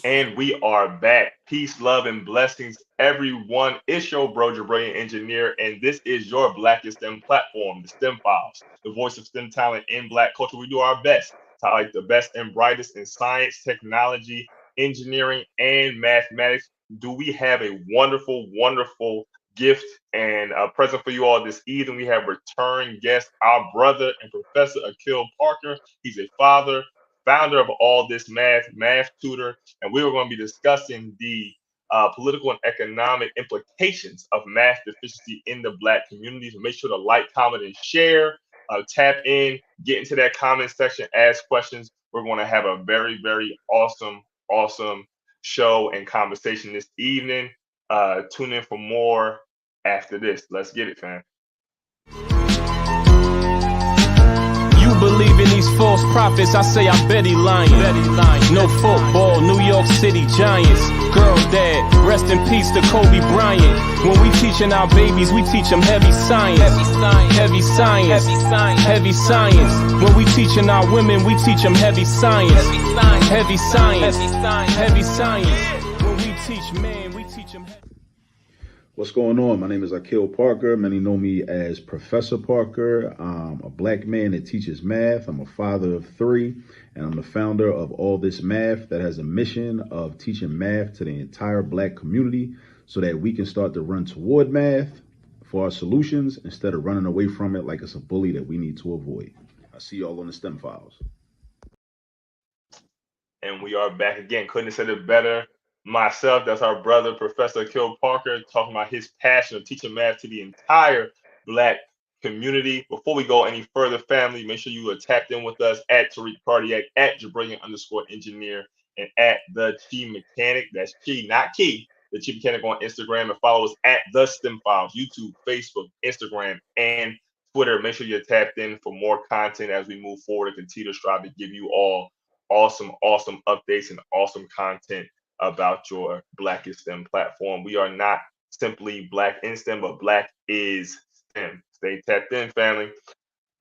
And we are back. Peace, love, and blessings, everyone. It's your bro, your brilliant engineer, and this is your Blackest STEM platform, the STEM Files, the voice of STEM talent in Black culture. We do our best to highlight the best and brightest in science, technology, engineering, and mathematics. Do we have a wonderful, wonderful gift and a present for you all this evening? We have return guest, our brother and Professor Akil Parker. He's a father, founder of All This Math tutor, and we were going to be discussing the political and economic implications of math deficiency in the Black community. So make sure to like, comment, and share. Tap in, get into that comment section, ask questions. We're going to have a very, very awesome, awesome show and conversation this evening. Tune in for more after this. Let's get it, fam. Believe in these false prophets, I say I bet he lying. No football, New York City Giants. Girl dad, rest in peace to Kobe Bryant. When we teaching our babies, we teach them heavy science. Heavy science. Heavy science. When we teaching our women, we teach them heavy science. Heavy science. Heavy science. When we teach men, we teach them heavy. What's going on? My name is Akil Parker. Many know me as Professor Parker. I'm a black man that teaches math. I'm a father of three, and I'm the founder of All This Math that has a mission of teaching math to the entire black community so that we can start to run toward math for our solutions instead of running away from it like it's a bully that we need to avoid. I see y'all on the STEM Files. And we are back again. Couldn't have said it better myself. That's our brother, Professor Akil Parker, talking about his passion of teaching math to the entire Black community. Before we go any further, family, make sure you are tapped in with us at Tariq Cardiac, at Jabrilian_engineer, and at the Chi Mechanic. That's Chi, not Key. The Chi Mechanic on Instagram, and follow us at the STEM Files, YouTube, Facebook, Instagram, and Twitter. Make sure you're tapped in for more content as we move forward and continue to strive to give you all awesome, awesome updates and awesome content about your Blackest STEM platform. We are not simply Black in STEM, but Black is STEM. Stay tapped in, family.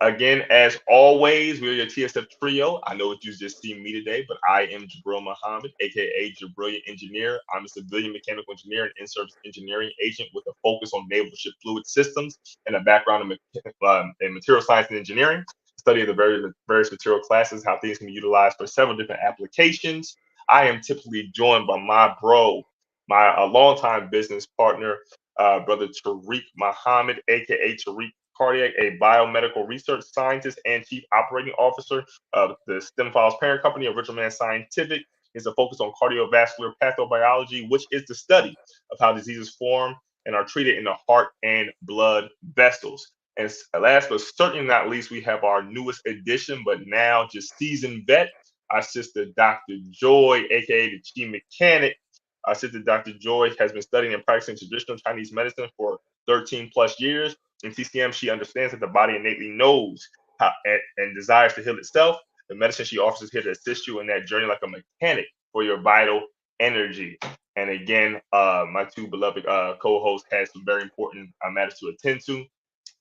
Again, as always, we're your TSF trio. I know that you just see me today, but I am Jabril Muhammad, aka Jabrillion Engineer. I'm a civilian mechanical engineer and in-service engineering agent with a focus on naval ship fluid systems and a background in material science and engineering. Study of the various material classes, how things can be utilized for several different applications. I am typically joined by my bro, my longtime business partner, brother Tariq Muhammad, aka Tariq Cardiac, a biomedical research scientist and chief operating officer of the STEM Files parent company, Original Man Scientific. Is a focus on cardiovascular pathobiology, which is the study of how diseases form and are treated in the heart and blood vessels. And last but certainly not least, we have our newest addition, but now just seasoned vet, our sister Dr. Joy, aka the Chi Mechanic. Our sister Dr. Joy has been studying and practicing traditional Chinese medicine for 13 plus years. In TCM, she understands that the body innately knows how and desires to heal itself. The medicine she offers is here to assist you in that journey like a mechanic for your vital energy. And again, my two beloved co-hosts had some very important matters to attend to.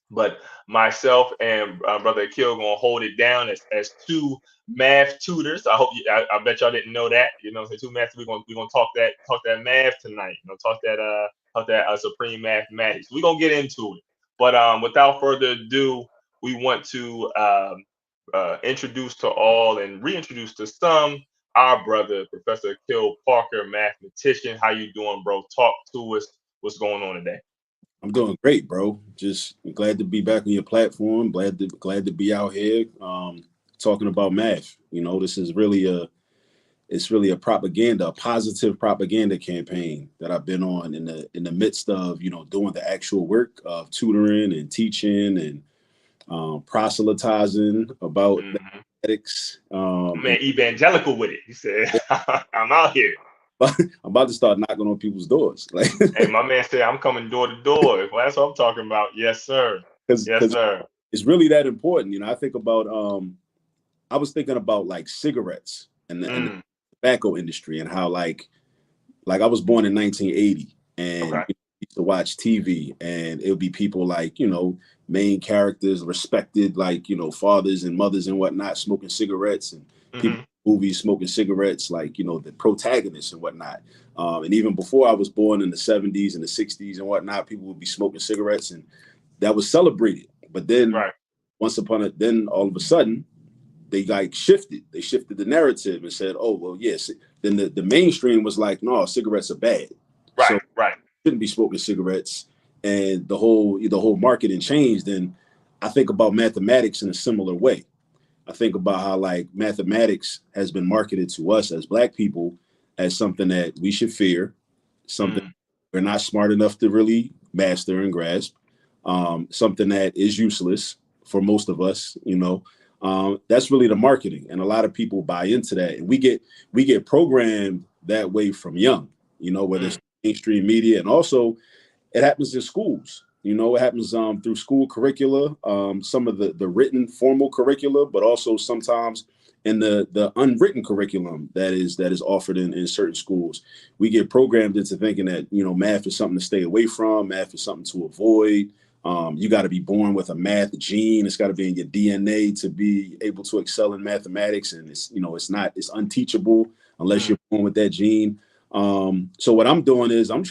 But myself and brother Akil gonna hold it down as two math tutors. I bet y'all didn't know that. You know, so two math. We're gonna talk that math tonight. You know, talk that supreme mathematics. We're gonna get into it. But without further ado, we want to introduce to all and reintroduce to some our brother, Professor Akil Parker, mathematician. How you doing, bro? Talk to us. What's going on today? I'm doing great, bro. Just glad to be back on your platform. Glad to be out here talking about math. You know, this is really a propaganda, a positive propaganda campaign that I've been on in the midst of, you know, doing the actual work of tutoring and teaching and proselytizing about mathematics. Man, evangelical with it. He said, "I'm out here." I'm about to start knocking on people's doors. Like, hey, my man said, I'm coming door to door. Well, that's what I'm talking about. Yes, sir. Yes, sir. It's really that important. You know, I think about, I was thinking about like cigarettes and the tobacco industry and how like I was born in 1980 and used to watch TV and it would be people like, you know, main characters, respected, like, you know, fathers and mothers and whatnot, smoking cigarettes and people movies smoking cigarettes, like, you know, the protagonists and whatnot. And even before I was born in the 70s and the 60s and whatnot, people would be smoking cigarettes, and that was celebrated. But then Right. then all of a sudden, they like shifted. They shifted the narrative and said, oh, well, yes. Then the mainstream was like, no, cigarettes are bad. So Right. Right. shouldn't be smoking cigarettes. And the whole marketing changed. And I think about mathematics in a similar way. I think about how like mathematics has been marketed to us as Black people as something that we should fear, something we're not smart enough to really master and grasp, something that is useless for most of us, you know. That's really the marketing, and a lot of people buy into that, and we get programmed that way from young, you know, whether it's mainstream media, and also it happens in schools. You know, it happens through school curricula, some of the written formal curricula, but also sometimes in the unwritten curriculum that is offered in certain schools. We get programmed into thinking that, you know, math is something to stay away from, math is something to avoid. You got to be born with a math gene. It's got to be in your DNA to be able to excel in mathematics. And it's, you know, it's unteachable unless you're born with that gene. So what I'm doing is I'm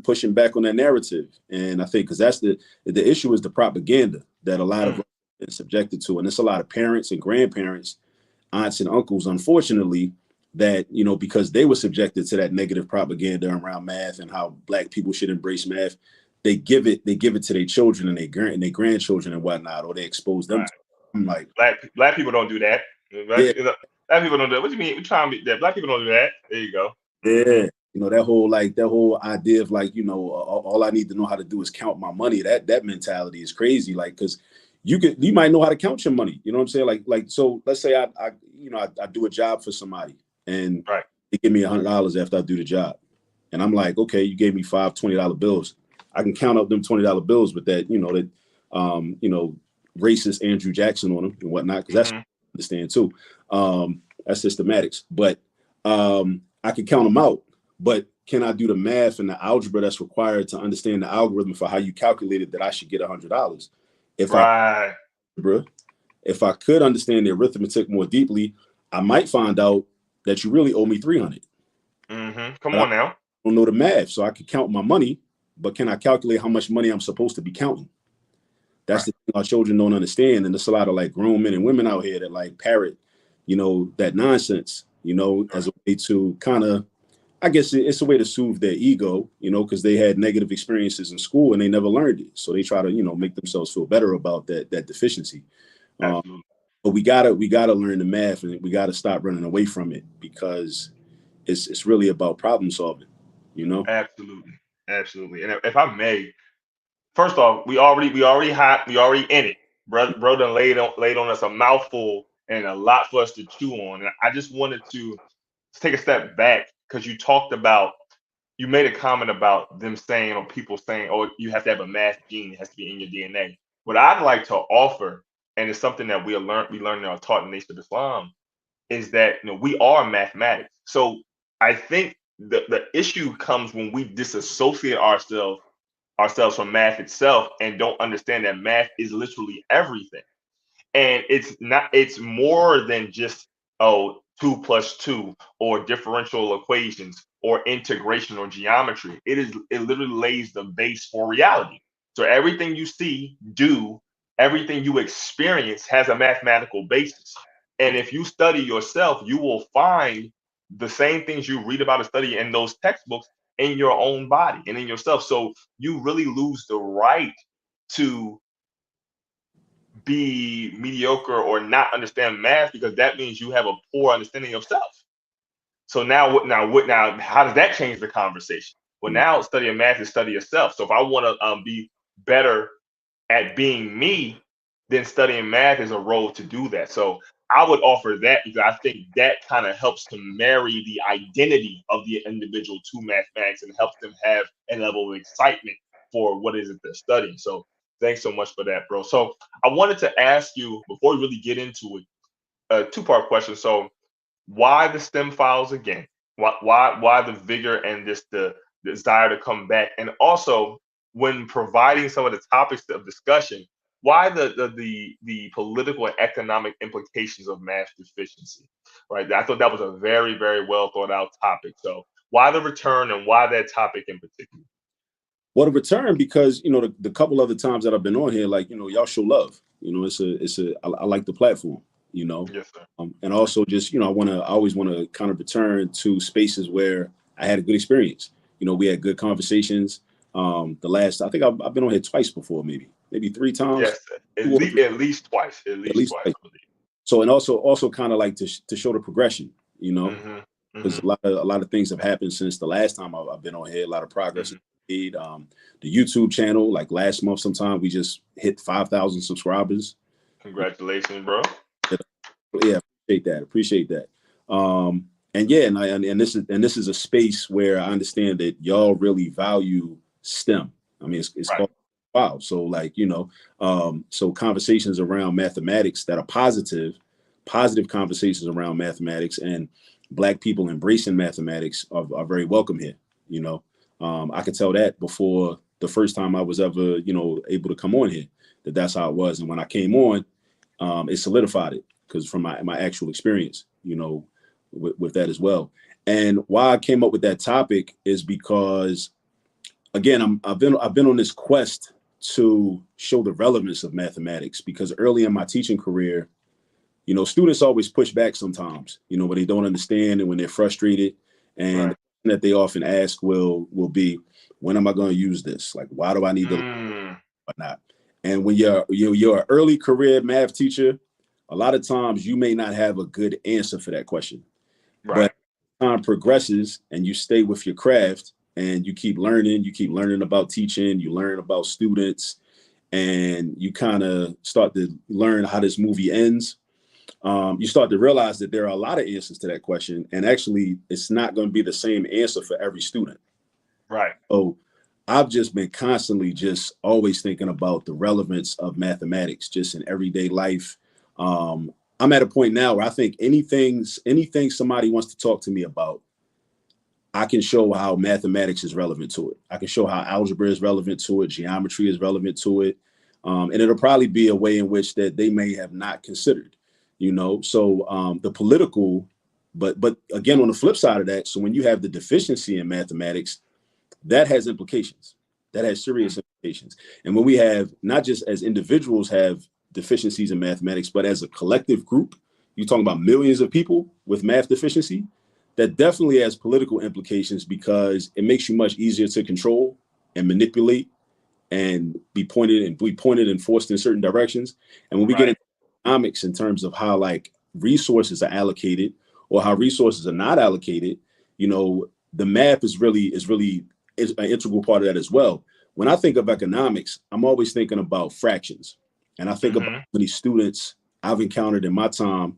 pushing back on that narrative. And I think because that's the issue is the propaganda that a lot of us are subjected to. And it's a lot of parents and grandparents, aunts and uncles, unfortunately, that, you know, because they were subjected to that negative propaganda around math and how Black people should embrace math, they give it to their children and their grandchildren and whatnot, or they expose them to it. I'm like, Black people don't do that. yeah, Black people don't do that. What do you mean? We're trying to be that. Black people don't do that. There you go. yeah. You know, that whole idea of like, you know, all I need to know how to do is count my money. That mentality is crazy. Like, because you might know how to count your money. You know what I'm saying? Like so let's say I do a job for somebody and they give me $100 after I do the job. And I'm like, okay, you gave me five $20 bills. I can count up them $20 bills with that, you know, racist Andrew Jackson on them and whatnot, because that's what I understand too. That's systematics. But I can count them out. But can I do the math and the algebra that's required to understand the algorithm for how you calculated that I should get $100? If I could understand the arithmetic more deeply, I might find out that you really owe me $300. Come on now. I don't know the math, so I can count my money, but can I calculate how much money I'm supposed to be counting? That's the thing our children don't understand, and there's a lot of like grown men and women out here that like parrot, you know, that nonsense, you know, as a way to kind of, I guess it's a way to soothe their ego, you know, because they had negative experiences in school and they never learned it, so they try to, you know, make themselves feel better about that deficiency. But we gotta learn the math, and we gotta stop running away from it, because it's really about problem solving, you know. Absolutely. And if I may, first off, we already hot, we already in it. Bro done laid on us a mouthful and a lot for us to chew on. And I just wanted to take a step back, because you made a comment about them saying, or people saying, oh, you have to have a math gene, it has to be in your DNA. What I'd like to offer, and it's something that we learned and are taught in the Nation of Islam, is that, you know, we are mathematics. So I think the issue comes when we disassociate ourselves from math itself and don't understand that math is literally everything. And it's more than just, oh, 2 plus 2 or differential equations or integration or geometry. It literally lays the base for reality. So everything you see, everything you experience has a mathematical basis. And if you study yourself, you will find the same things you read about and study in those textbooks in your own body and in yourself. So you really lose the right to be mediocre or not understand math, because that means you have a poor understanding of yourself. So now, how does that change the conversation? Well, now studying math is study yourself. So if I want to be better at being me, then studying math is a road to do that. So I would offer that, because I think that kind of helps to marry the identity of the individual to mathematics and helps them have a level of excitement for what is it they're studying. So thanks so much for that, bro. So I wanted to ask you, before we really get into it, a two-part question. So why the STEM files again? Why the vigor and the desire to come back? And also, when providing some of the topics of discussion, why the political and economic implications of math deficiency, right? I thought that was a very, very well thought out topic. So why the return and why that topic in particular? Well, the return, because, you know, the couple other times that I've been on here, like, you know, y'all show love. You know, I like the platform, you know. Yes, sir. And also just, you know, I always want to kind of return to spaces where I had a good experience. You know, we had good conversations. I think I've been on here twice before, maybe 3 times. Yes, at least twice. At least twice, twice. I believe. So, and also kind of like to show the progression, you know, Mm-hmm. because Mm-hmm. a lot of things have happened since the last time I've been on here. A lot of progress Mm-hmm. made. The YouTube channel, like last month sometime, we just hit 5,000 subscribers. Congratulations, bro. Yeah, appreciate that. And yeah, and this is a space where I understand that y'all really value STEM. I mean, it's Right. called wow. So like, you know, so conversations around mathematics that are positive conversations around mathematics and Black people embracing mathematics are very welcome here. You know, I could tell that before the first time I was ever, you know, able to come on here, that's how it was. And when I came on, it solidified it, because from my actual experience, you know, with that as well. And why I came up with that topic is because, again, I've been on this quest to show the relevance of mathematics, because early in my teaching career, you know, students always push back sometimes, you know, when they don't understand and when they're frustrated. And Right. the question that they often ask will be, when am I going to use this? Like, why do I need to whatnot? And when you're an early career math teacher, a lot of times you may not have a good answer for that question. Right. But as time progresses and you stay with your craft and you keep learning about teaching, you learn about students, and you kind of start to learn how this movie ends. You start to realize that there are a lot of answers to that question, and actually it's not going to be the same answer for every student. Right. So I've just been constantly just always thinking about the relevance of mathematics just in everyday life. I'm at a point now where I think anything somebody wants to talk to me about, I can show how mathematics is relevant to it. I can show how algebra is relevant to it, geometry is relevant to it. And it'll probably be a way in which that they may have not considered, you know. So the political, but again, on the flip side of that, so when you have the deficiency in mathematics, that has implications. That has serious implications. And when we have, not just as individuals have deficiencies in mathematics, but as a collective group, you're talking about millions of people with math deficiency, that definitely has political implications, because it makes you much easier to control and manipulate and be pointed and forced in certain directions. And when we get into economics in terms of how like resources are allocated or how resources are not allocated, you know, the math is an integral part of that as well. When I think of economics, I'm always thinking about fractions. And I think about how many students I've encountered in my time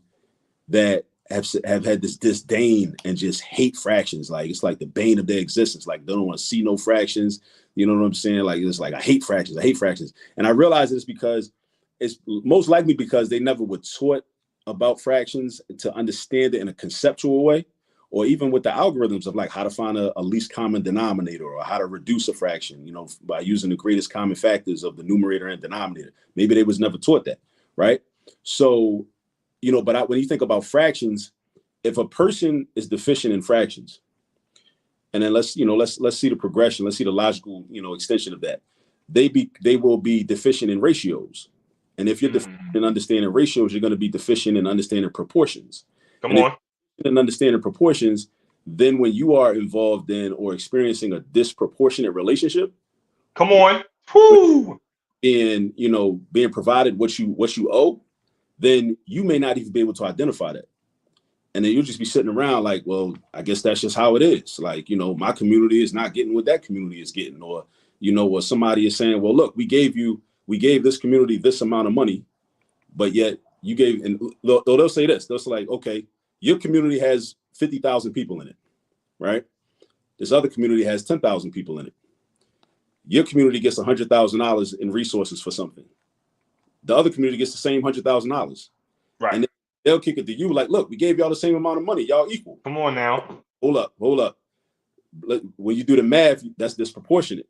that have had this disdain and just hate fractions. Like, it's like the bane of their existence. Like, they don't want to see no fractions. You know what I'm saying? Like, it's like, I hate fractions. And I realize it's because it's most likely because they never were taught about fractions to understand it in a conceptual way, or even with the algorithms of like how to find a least common denominator or how to reduce a fraction, you know, by using the greatest common factors of the numerator and denominator. Maybe they was never taught that, right? So, you know, but when you think about fractions, if a person is deficient in fractions, and then let's see the progression, let's see the logical, you know, extension of that. They will be deficient in ratios. And if you're deficient in understanding ratios, you're going to be deficient in understanding proportions. Come on. And understanding proportions, then when you are involved in or experiencing a disproportionate relationship, Come on. Whoo! in, you know, being provided what you owe, then you may not even be able to identify that. And then you'll just be sitting around like, well, I guess that's just how it is. Like, you know, my community is not getting what that community is getting. Or, you know, or somebody is saying, well, look, we gave this community this amount of money, but yet you gave, and they'll say this, they'll say like, okay, your community has 50,000 people in it, right? This other community has 10,000 people in it. Your community gets $100,000 in resources for something. The other community gets the same $100,000. Right. And they'll kick it to you like, look, we gave y'all the same amount of money. Y'all equal. Come on now. Hold up. When you do the math, that's disproportionate.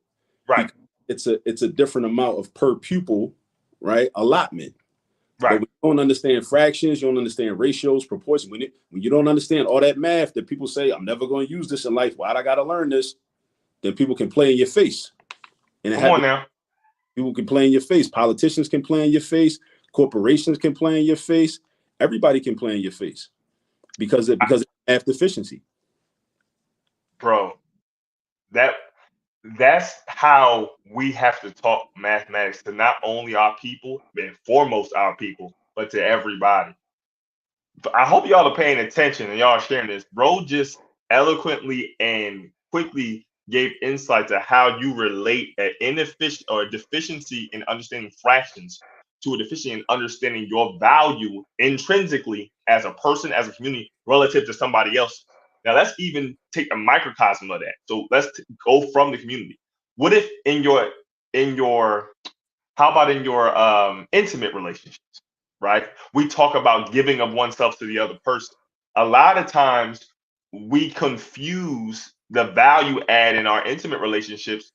Right. It's a different amount of per pupil right? Allotment. But Right. when you don't understand fractions, you don't understand ratios, proportions. When you don't understand all that math that people say, I'm never going to use this in life, why'd I got to learn this? Then people can play in your face. And Come on now. people can play in your face. Politicians can play in your face. Corporations can play in your face. Everybody can play in your face because of math deficiency. Bro, that's how we have to talk mathematics to not only our people, and foremost our people, but to everybody. I hope y'all are paying attention and y'all are sharing this. Bro just eloquently and quickly gave insight to how you relate an inefficient or a deficiency in understanding fractions to a deficiency in understanding your value intrinsically as a person, as a community, relative to somebody else. Now let's even take a microcosm of that. So let's go from the community. What if in your how about in your intimate relationships? Right? We talk about giving of oneself to the other person. A lot of times we confuse the value add in our intimate relationships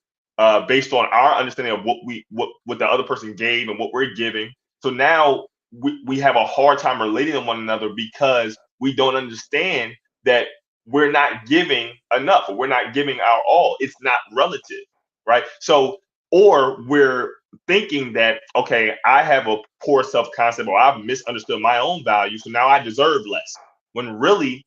based on our understanding of what the other person gave and what we're giving. So now we have a hard time relating to one another because we don't understand that we're not giving enough or we're not giving our all. It's not relative, right? So, or we're thinking that, okay, I have a poor self-concept or I've misunderstood my own value, so now I deserve less, when really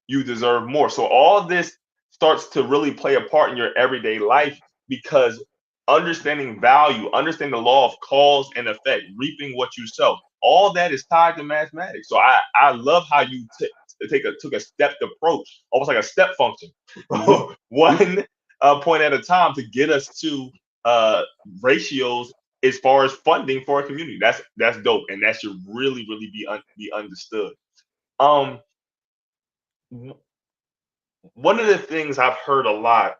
you deserve more. So all this starts to really play a part in your everyday life because understanding value, understanding the law of cause and effect, reaping what you sow, all that is tied to mathematics. So I love how you took a stepped approach, almost like a step function, one point at a time to get us to ratios as far as funding for a community. That's dope, and that should really be understood. Um, one of the things I've heard a lot,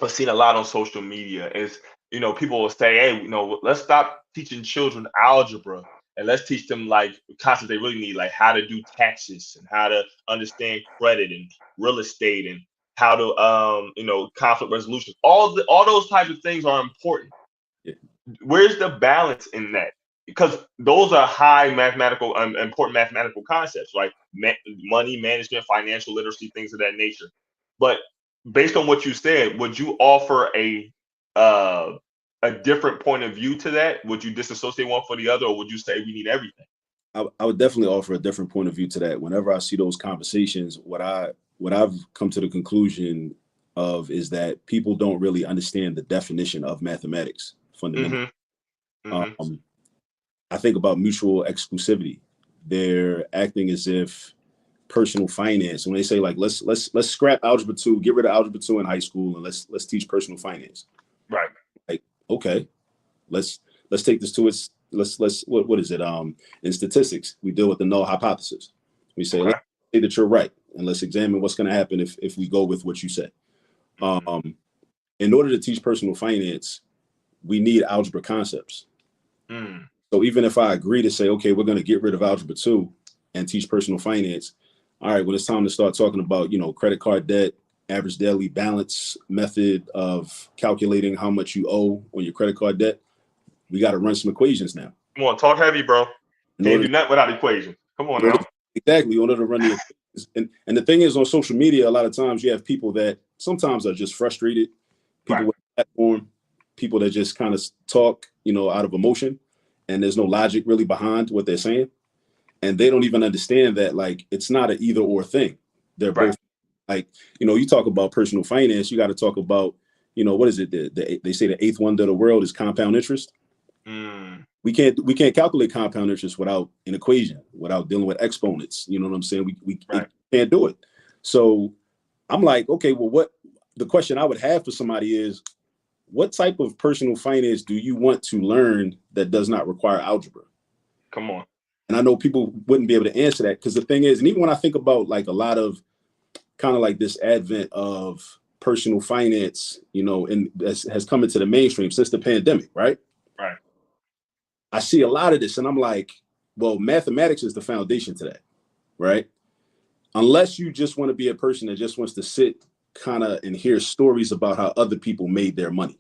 I've seen a lot on social media is, people will say, hey, let's stop teaching children algebra and let's teach them like concepts they really need, like how to do taxes and how to understand credit and real estate and how to conflict resolution. All those types of things are important. Yeah. Where's the balance in that? Because those are high mathematical, important mathematical concepts, like money management, financial literacy, things of that nature. But based on what you said, would you offer uh, a different point of view to that? Would you disassociate one for the other, or would you say we need everything? I would definitely offer a different point of view to that. Whenever I see those conversations, what I've come to the conclusion of is that people don't really understand the definition of mathematics fundamentally. Mm-hmm. I think about mutual exclusivity. They're acting as if personal finance, when they say like let's scrap algebra 2, get rid of algebra 2 in high school, and let's teach personal finance. Right. Like, okay, let's take this to its what is it? In statistics, we deal with the null hypothesis. We say, let's say that you're right, and let's examine what's going to happen if we go with what you said. In order to teach personal finance, we need algebra concepts. So even if I agree to say, okay, we're going to get rid of algebra 2 and teach personal finance, all right, when it's time to start talking about, credit card debt, average daily balance method of calculating how much you owe on your credit card debt, we got to run some equations now. Come on, talk heavy, bro. Can't do nothing without equations. Come on now. Exactly, in order to run the equations. And the thing is, on social media, a lot of times you have people that sometimes are just frustrated, people with a platform, people that just kind of talk, out of emotion, and there's no logic really behind what they're saying. And they don't even understand that, like, it's not an either or thing. They're both, like, you talk about personal finance, you got to talk about, what is it? They say the eighth wonder of the world is compound interest. We can't calculate compound interest without an equation, without dealing with exponents. You know what I'm saying? We can't do it. So I'm like, okay, well, the question I would have for somebody is, what type of personal finance do you want to learn that does not require algebra? Come on. And I know people wouldn't be able to answer that, because the thing is, and even when I think about like a lot of kind of like this advent of personal finance, and has come into the mainstream since the pandemic, right? Right. I see a lot of this and I'm like, well, mathematics is the foundation to that, right? Unless you just want to be a person that just wants to sit kind of and hear stories about how other people made their money.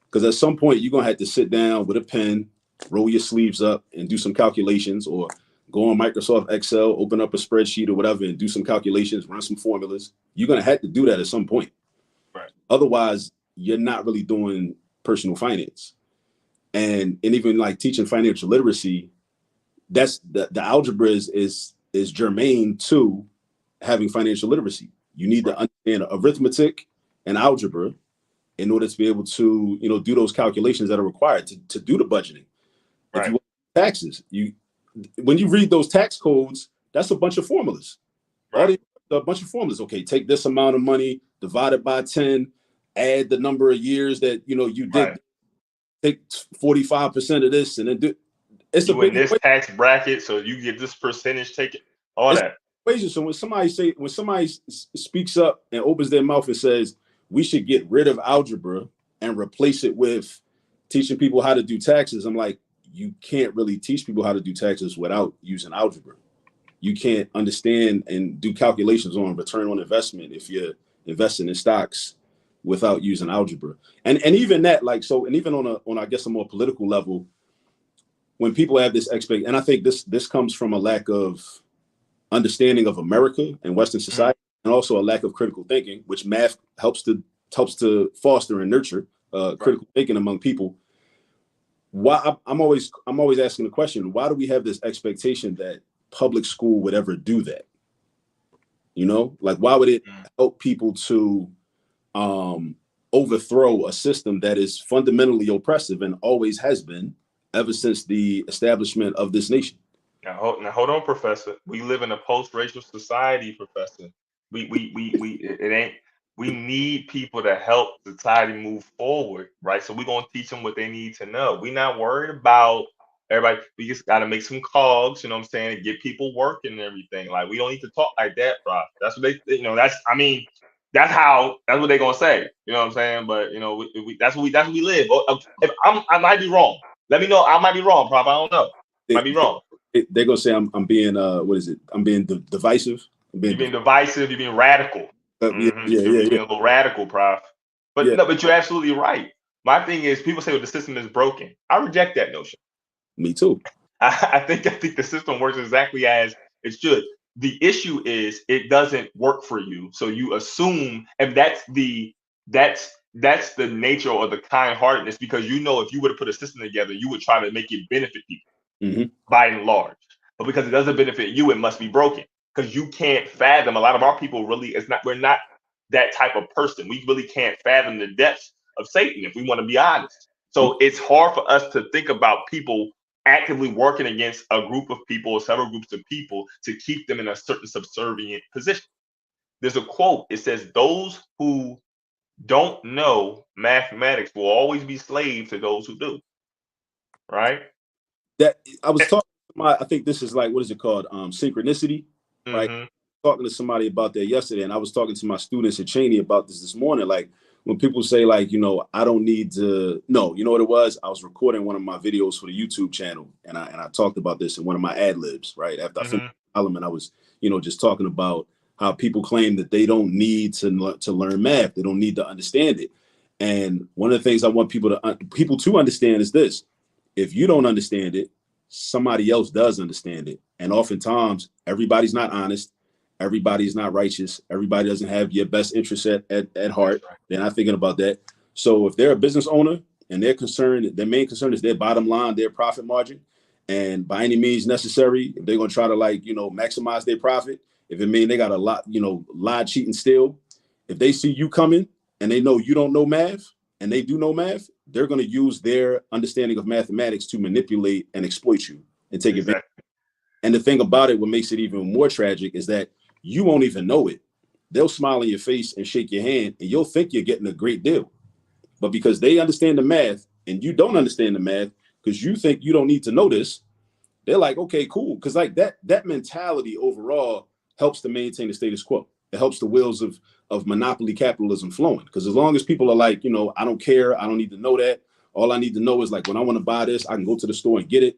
Because at some point you're going to have to sit down with a pen roll your sleeves up and do some calculations, or go on Microsoft Excel, open up a spreadsheet or whatever and do some calculations, run some formulas. You're going to have to do that at some point. Right. Otherwise, you're not really doing personal finance. And even like teaching financial literacy, that's the algebra is germane to having financial literacy. You need to understand arithmetic and algebra in order to be able to, do those calculations that are required to do the budgeting. Right. If you want taxes, when you read those tax codes, that's a bunch of formulas. Right. A bunch of formulas. Okay, take this amount of money, divide it by 10, add the number of years that you did. Right. Take 45% of this, and then do. It's you a big in this tax bracket, so you get this percentage. Take it. All that. Equation. So when somebody speaks up and opens their mouth and says we should get rid of algebra and replace it with teaching people how to do taxes, I'm like, you can't really teach people how to do taxes without using algebra. You can't understand and do calculations on return on investment if you're investing in stocks without using algebra. And even that, like, so, and even on I guess a more political level, when people have this expectation, and I think this comes from a lack of understanding of America and Western society, and also a lack of critical thinking, which math helps to foster and nurture critical thinking among people. Why I'm always asking the question, why do we have this expectation that public school would ever do that? Like, why would it help people to overthrow a system that is fundamentally oppressive and always has been ever since the establishment of this nation? Now hold on, Professor. We live in a post-racial society, Professor. We need people to help society move forward, right? So we're gonna teach them what they need to know. We're not worried about everybody. We just gotta make some cogs, you know what I'm saying, and get people working and everything. Like, we don't need to talk like that, Prof. That's what they, that's what they're gonna say. You know what I'm saying? But that's what we live. If I might be wrong. Let me know. I might be wrong, Prof. I don't know. Might be wrong. They're gonna say I'm being what is it? I'm being divisive. You're being divisive. You're being radical. You're being a little radical, Prof. But no, but you're absolutely right. My thing is, people say, well, the system is broken. I reject that notion. Me too. I think the system works exactly as it should. The issue is it doesn't work for you, so you assume, and that's the nature or the kind-heartedness, because if you would have put a system together, you would try to make it benefit people by and large. But because it doesn't benefit you, it must be broken, because you can't fathom. A lot of our people we're not that type of person. We really can't fathom the depths of Satan, if we want to be honest. So it's hard for us to think about people actively working against a group of people or several groups of people to keep them in a certain subservient position. There's a quote. It says, those who don't know mathematics will always be slaves to those who do. Right? That I was talking about, I think this is like, what is it called? Synchronicity. Right? Talking to somebody about that yesterday, and I was talking to my students at Cheney about this morning. Like, when people say, like, I don't need to know, you know what it was? I was recording one of my videos for the YouTube channel, and I talked about this in one of my ad libs, right? After I finished the element, I was, just talking about how people claim that they don't need to learn math. They don't need to understand it. And one of the things I want people to understand is this: if you don't understand it, somebody else does understand it. And oftentimes, everybody's not honest. Everybody's not righteous. Everybody doesn't have your best interests at heart. They're not thinking about that. So if they're a business owner and their main concern is their bottom line, their profit margin, and by any means necessary, if they're going to try to maximize their profit, if it means they got a lot, lie, cheat, and steal, if they see you coming and they know you don't know math and they do know math, they're going to use their understanding of mathematics to manipulate and exploit you and take advantage. And the thing about it, what makes it even more tragic, is that you won't even know it. They'll smile in your face and shake your hand, and you'll think you're getting a great deal. But because they understand the math and you don't understand the math, because you think you don't need to know this, they're like, okay, cool. Because like that mentality overall helps to maintain the status quo. It helps the wheels of monopoly capitalism flowing. Because as long as people are like, I don't care, I don't need to know that. All I need to know is, like, when I want to buy this, I can go to the store and get it.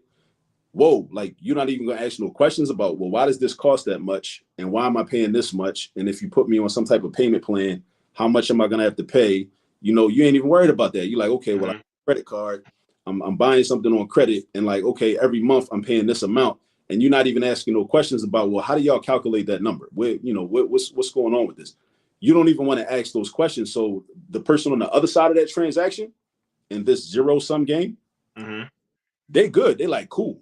Whoa, like, you're not even going to ask no questions about, well, why does this cost that much? And why am I paying this much? And if you put me on some type of payment plan, how much am I going to have to pay? You ain't even worried about that. You're like, okay, well, I have a credit card. I'm buying something on credit, and like, okay, every month I'm paying this amount, and you're not even asking no questions about, well, how do y'all calculate that number? Where, what's going on with this? You don't even want to ask those questions. So the person on the other side of that transaction in this zero sum game, they good. They like, cool.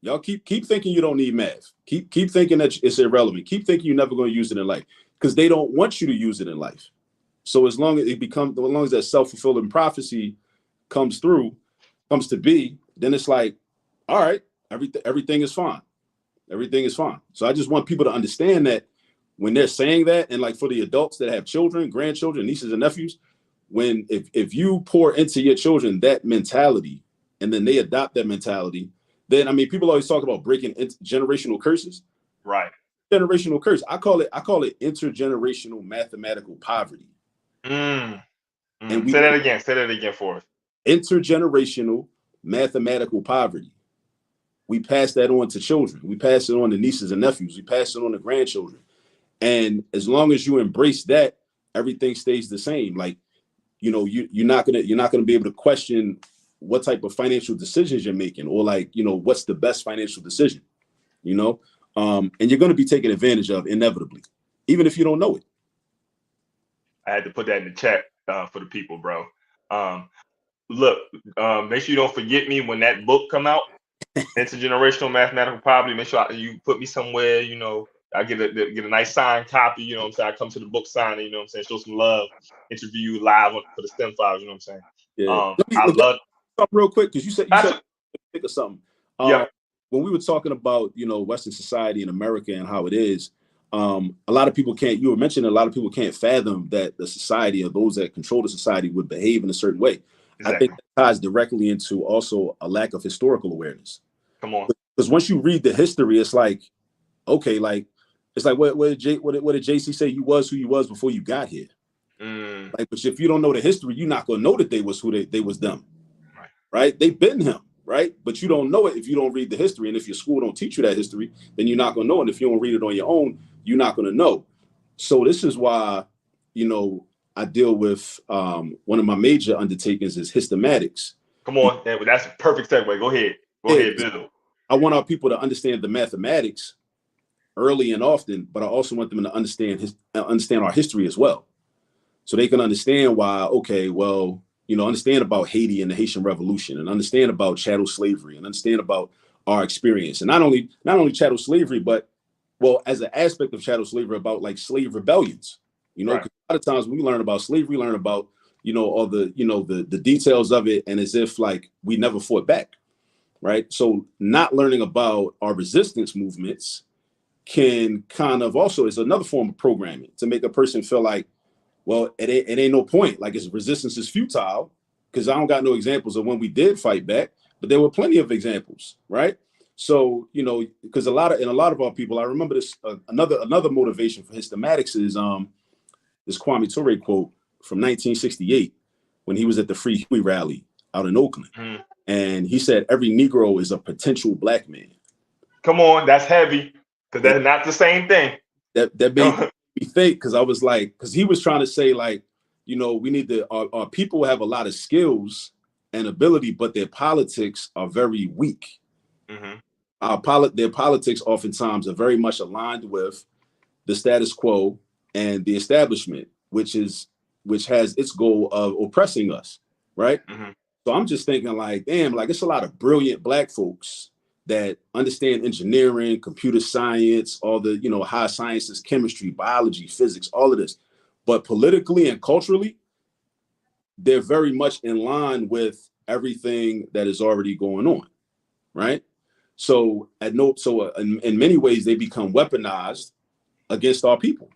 Y'all keep thinking you don't need math. Keep thinking that it's irrelevant. Keep thinking you're never going to use it in life, because they don't want you to use it in life. So as long as that self-fulfilling prophecy comes to be, then it's like, all right, everything is fine. Everything is fine. So I just want people to understand that when they're saying that, and like for the adults that have children, grandchildren, nieces and nephews, if you pour into your children that mentality and then they adopt that mentality, then, I mean, people always talk about breaking generational curses. Right. Generational curse. I call it intergenerational mathematical poverty. And say that again. Say that again for us. Intergenerational mathematical poverty. We pass that on to children. We pass it on to nieces and nephews. We pass it on to grandchildren. And as long as you embrace that, everything stays the same. Like, you're not gonna be able to question what type of financial decisions you're making, or like, what's the best financial decision, and you're going to be taken advantage of inevitably, even if you don't know it. I had to put that in the chat for the people, bro. Look, make sure you don't forget me when that book come out, Intergenerational Mathematical Poverty. Make sure you put me somewhere, I get a nice signed copy, I'm saying? I come to the book signing, I'm saying? Show some love, interview you live for the STEM files, I'm saying? Yeah. I love real quick, because you said think of something. When we were talking about, Western society in America and how it is, a lot of people you were mentioning a lot of people can't fathom that the society, or those that control the society, would behave in a certain way. Exactly. I think that ties directly into also a lack of historical awareness. Come on. Because once you read the history, it's like, okay, like, it's like, what did JC say? You was who you was before you got here. Like, but if you don't know the history, you're not going to know that they was who they was them. Right? They've been him, right? But you don't know it if you don't read the history. And if your school don't teach you that history, then you're not going to know. And if you don't read it on your own, you're not going to know. So this is why, I deal with one of my major undertakings is hystematics. Come on. That's a perfect segue. Go ahead. Go ahead, Bill. I want our people to understand the mathematics early and often, but I also want them to understand our history as well. So they can understand why, okay, well, understand about Haiti and the Haitian Revolution, and understand about chattel slavery, and understand about our experience. And not only chattel slavery, but, well, as an aspect of chattel slavery, about like slave rebellions. Right. 'Cause a lot of times when we learn about slavery, we learn about, all the, the details of it, and as if like we never fought back. Right. So not learning about our resistance movements can kind of also is another form of programming to make a person feel like, well, it ain't no point. Like, resistance is futile, because I don't got no examples of when we did fight back, but there were plenty of examples, right? So, because a lot of our people, I remember this, another motivation for hystematics is this Kwame Ture quote from 1968, when he was at the Free Huey rally out in Oakland. And he said, every Negro is a potential black man. Come on, that's heavy, because that's not the same thing. That made me think, because I was like, because he was trying to say, like, we need to, our people have a lot of skills and ability, but their politics are very weak. Their politics oftentimes are very much aligned with the status quo and the establishment, which has its goal of oppressing us, right? So I'm just thinking, like, damn, like, it's a lot of brilliant black folks that understand engineering, computer science, all the, high sciences, chemistry, biology, physics, all of this. But politically and culturally, they're very much in line with everything that is already going on, right? So in many ways, they become weaponized against our people.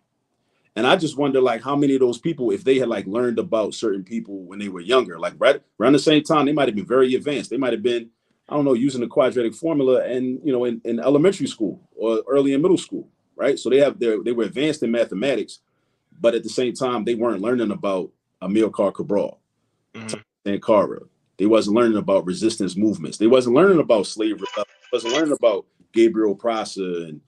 And I just wonder, like, how many of those people, if they had like learned about certain people when they were younger, like right around the same time, they might have been very advanced. They might have been, I don't know, using the quadratic formula and, in elementary school or early in middle school, right? So they were advanced in mathematics, but at the same time, they weren't learning about Amilcar Cabral and Cara. They wasn't learning about resistance movements. They wasn't learning about slavery. Wasn't learning about Gabriel Prosser and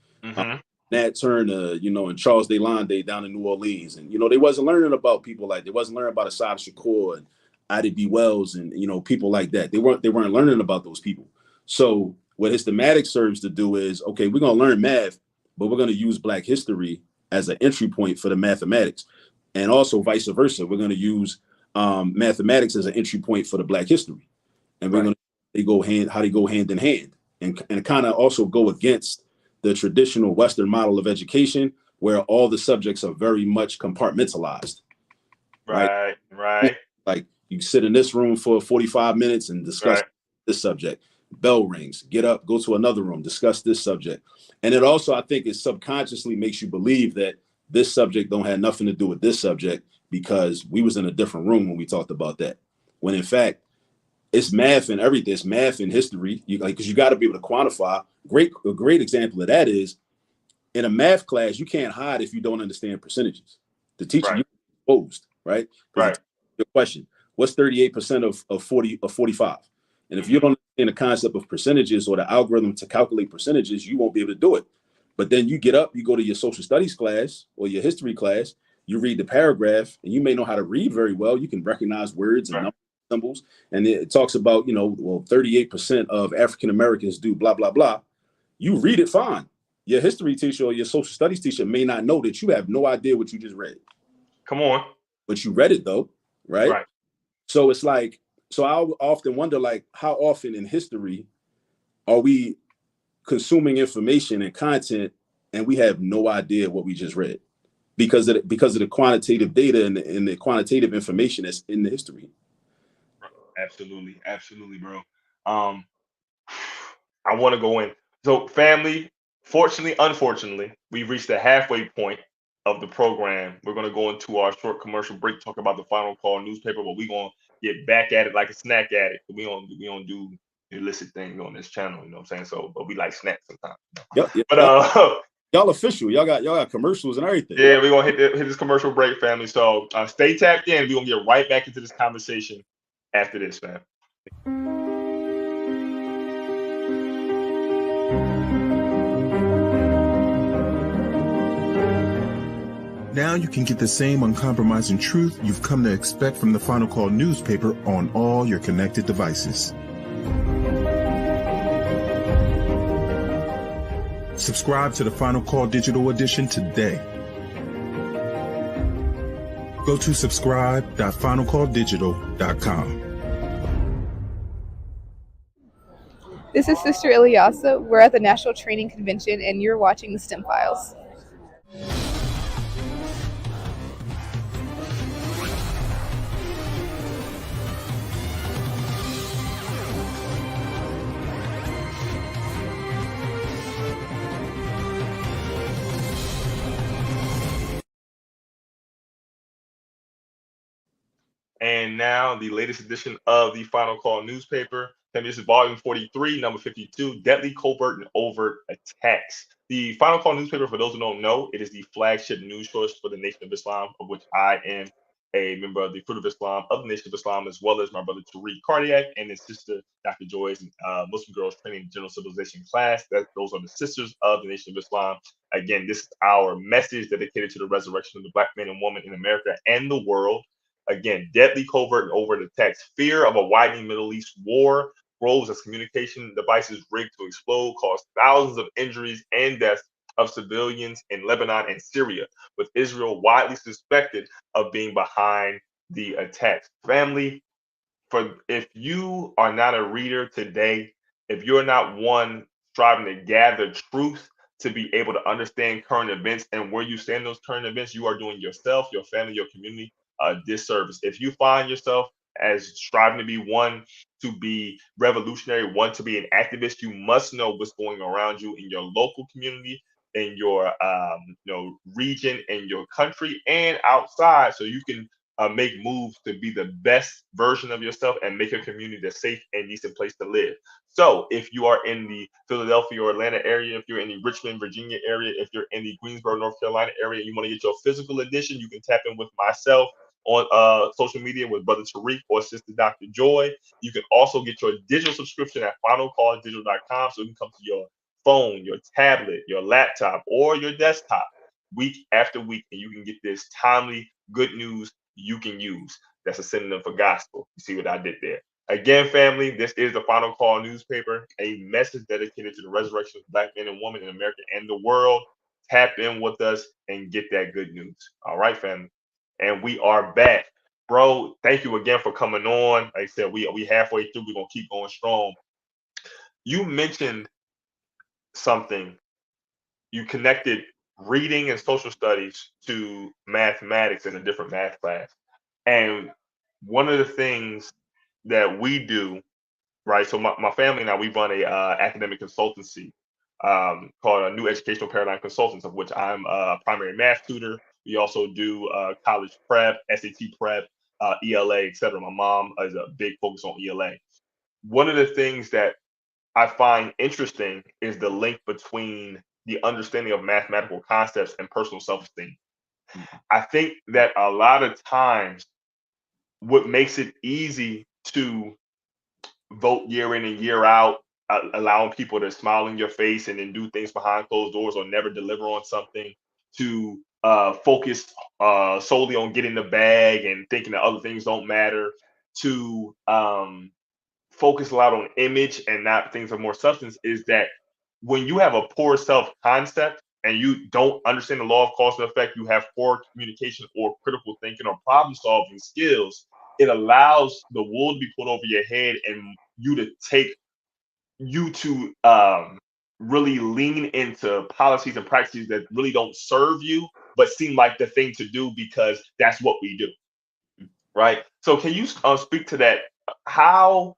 Nat Turner, and Charles Delonde down in New Orleans. And, they wasn't learning about people like, they wasn't learning about Assad Shakur and Ida B. Wells, and people like that. They weren't learning about those people. So what Systematic serves to do is, okay, we're gonna learn math, but we're gonna use Black history as an entry point for the mathematics, and also vice versa. We're gonna use mathematics as an entry point for the Black history, and we're gonna they go hand in hand, and kind of also go against the traditional Western model of education, where all the subjects are very much compartmentalized. Right. Like you sit in this room for 45 minutes and discuss this subject. Bell rings, get up, go to another room, discuss this subject. And it also, I think, it subconsciously makes you believe that this subject don't have nothing to do with this subject because we was in a different room when we talked about that. When in fact, it's math and everything. It's math and history. Because you got to be able to quantify. A great example of that is in a math class, you can't hide if you don't understand percentages. The teacher you exposed, right? Right. The question: what's 38% of 45? And if you don't understand the concept of percentages or the algorithm to calculate percentages, you won't be able to do it. But then you get up, you go to your social studies class or your history class, you read the paragraph, and you may know how to read very well. You can recognize words and numbers, symbols, and it talks about 38% of African Americans do blah blah blah. You read it fine. Your history teacher or your social studies teacher may not know that you have no idea what you just read. Come on. But you read it though, right? So it's like, so I often wonder, like, how often in history are we consuming information and content and we have no idea what we just read because of the quantitative data and the quantitative information that's in the history. Absolutely, bro. I want to go in. So, family, unfortunately, we've reached the halfway point of the program. We're going to go into our short commercial break, talk about the Final Call newspaper, but we're going to get back at it like a snack addict. We don't do illicit things on this channel, you know what I'm saying? So, but we like snacks sometimes. Yep. But y'all official. Y'all got commercials and everything. Yeah, we're going to hit this commercial break, family. So stay tapped in. We're going to get right back into this conversation after this, fam. Now you can get the same uncompromising truth you've come to expect from the Final Call newspaper on all your connected devices. Subscribe to the Final Call digital edition today. Go to subscribe.finalcalldigital.com. This is Sister Ilyasa. We're at the National Training Convention and you're watching the STEM Files. And now the latest edition of the Final Call newspaper. This is volume 43, number 52, Deadly Covert and Overt Attacks. The Final Call newspaper, for those who don't know, it is the flagship news source for the Nation of Islam, of which I am a member of the Fruit of Islam, of the Nation of Islam, as well as my brother Tariq Cardiac and his sister Dr. Joy's Muslim Girls Training General Civilization class. Those are the sisters of the Nation of Islam. Again, this is our message dedicated to the resurrection of the Black man and woman in America and the world. Again, deadly covert and overt attacks. Fear of a widening Middle East war grows as communication devices rigged to explode, cause thousands of injuries and deaths of civilians in Lebanon and Syria, with Israel widely suspected of being behind the attacks. Family, if you are not a reader today, if you're not one striving to gather truth to be able to understand current events and where you stand in those current events, you are doing yourself, your family, your community a disservice. If you find yourself as striving to be one to be revolutionary, one to be an activist, you must know what's going around you in your local community, in your region, in your country, and outside, so you can make moves to be the best version of yourself and make your community a safe and decent place to live. So if you are in the Philadelphia or Atlanta area, if you're in the Richmond, Virginia area, if you're in the Greensboro, North Carolina area, you want to get your physical edition, you can tap in with myself on social media with Brother Tariq or Sister Dr. Joy. You can also get your digital subscription at finalcalldigital.com, so you can come to your phone, your tablet, your laptop, or your desktop week after week, and you can get this timely, good news you can use. That's a synonym for gospel. You see what I did there? Again, family, this is the Final Call newspaper, a message dedicated to the resurrection of Black men and women in America and the world. Tap in with us and get that good news. All right, family. And we are back. Bro, thank you again for coming on. Like I said, we halfway through. We're gonna keep going strong. You mentioned something. You connected reading and social studies to mathematics in a different math class. And one of the things that we do, right? So my family and I, we run a academic consultancy called a New Educational Paradigm Consultants, of which I'm a primary math tutor. We also do college prep, SAT prep, ELA, etc. My mom is a big focus on ELA. One of the things that I find interesting is the link between the understanding of mathematical concepts and personal self-esteem. I think that a lot of times what makes it easy to vote year in and year out, allowing people to smile in your face and then do things behind closed doors or never deliver on something, to focus solely on getting the bag and thinking that other things don't matter, to focus a lot on image and not things of more substance, is that when you have a poor self-concept and you don't understand the law of cause and effect, you have poor communication or critical thinking or problem-solving skills, it allows the wool to be put over your head and you to really lean into policies and practices that really don't serve you, but seem like the thing to do because that's what we do, right? So can you speak to that? How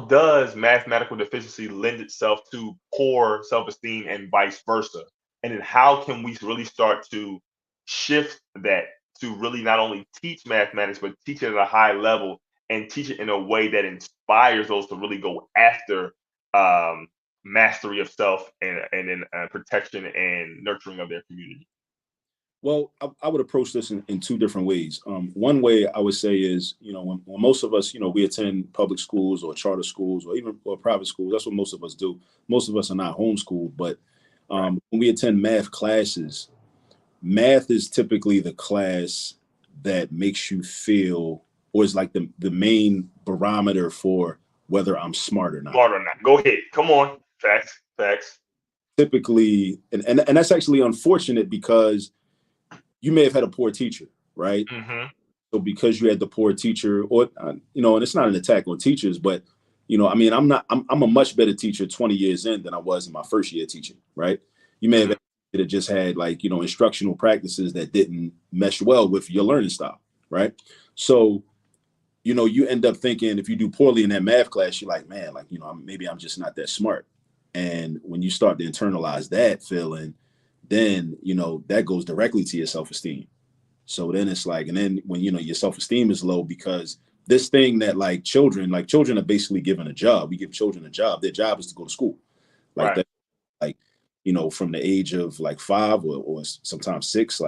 does mathematical deficiency lend itself to poor self-esteem and vice versa? And then how can we really start to shift that to really not only teach mathematics, but teach it at a high level and teach it in a way that inspires those to really go after mastery of self and then protection and nurturing of their community? Well, I would approach this in two different ways. One way I would say is, when most of us, we attend public schools or charter schools or private schools, that's what most of us do. Most of us are not homeschooled, but when we attend math classes, math is typically the class that makes you feel, or is like the main barometer for whether I'm smart or not. Smart or not. Go ahead. Come on. Facts. Typically, and that's actually unfortunate because you may have had a poor teacher, right? Mm-hmm. So because you had the poor teacher, or and it's not an attack on teachers, but I'm a much better teacher 20 years in than I was in my first year teaching, right? You may have just had instructional practices that didn't mesh well with your learning style, right? So you end up thinking if you do poorly in that math class, you're like, man, maybe I'm just not that smart. And when you start to internalize that feeling, then that goes directly to your self-esteem. So then it's and then when your self-esteem is low, because this thing that children are basically given a job. We give children a job. Their job is to go to school, that, from the age of 5 or sometimes 6.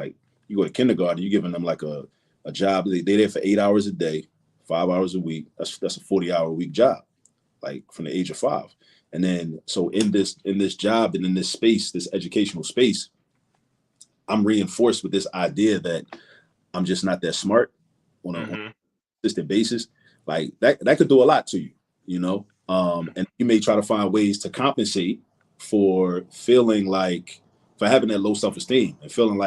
You go to kindergarten, you're giving them a job. They're there for 8 hours a day, 5 hours a week. That's a 40-hour a week job, from the age of 5. And then, so in this job and in this space, this educational space, I'm reinforced with this idea that I'm just not that smart on a consistent basis. That could do a lot to you, and you may try to find ways to compensate for feeling for having that low self-esteem and feeling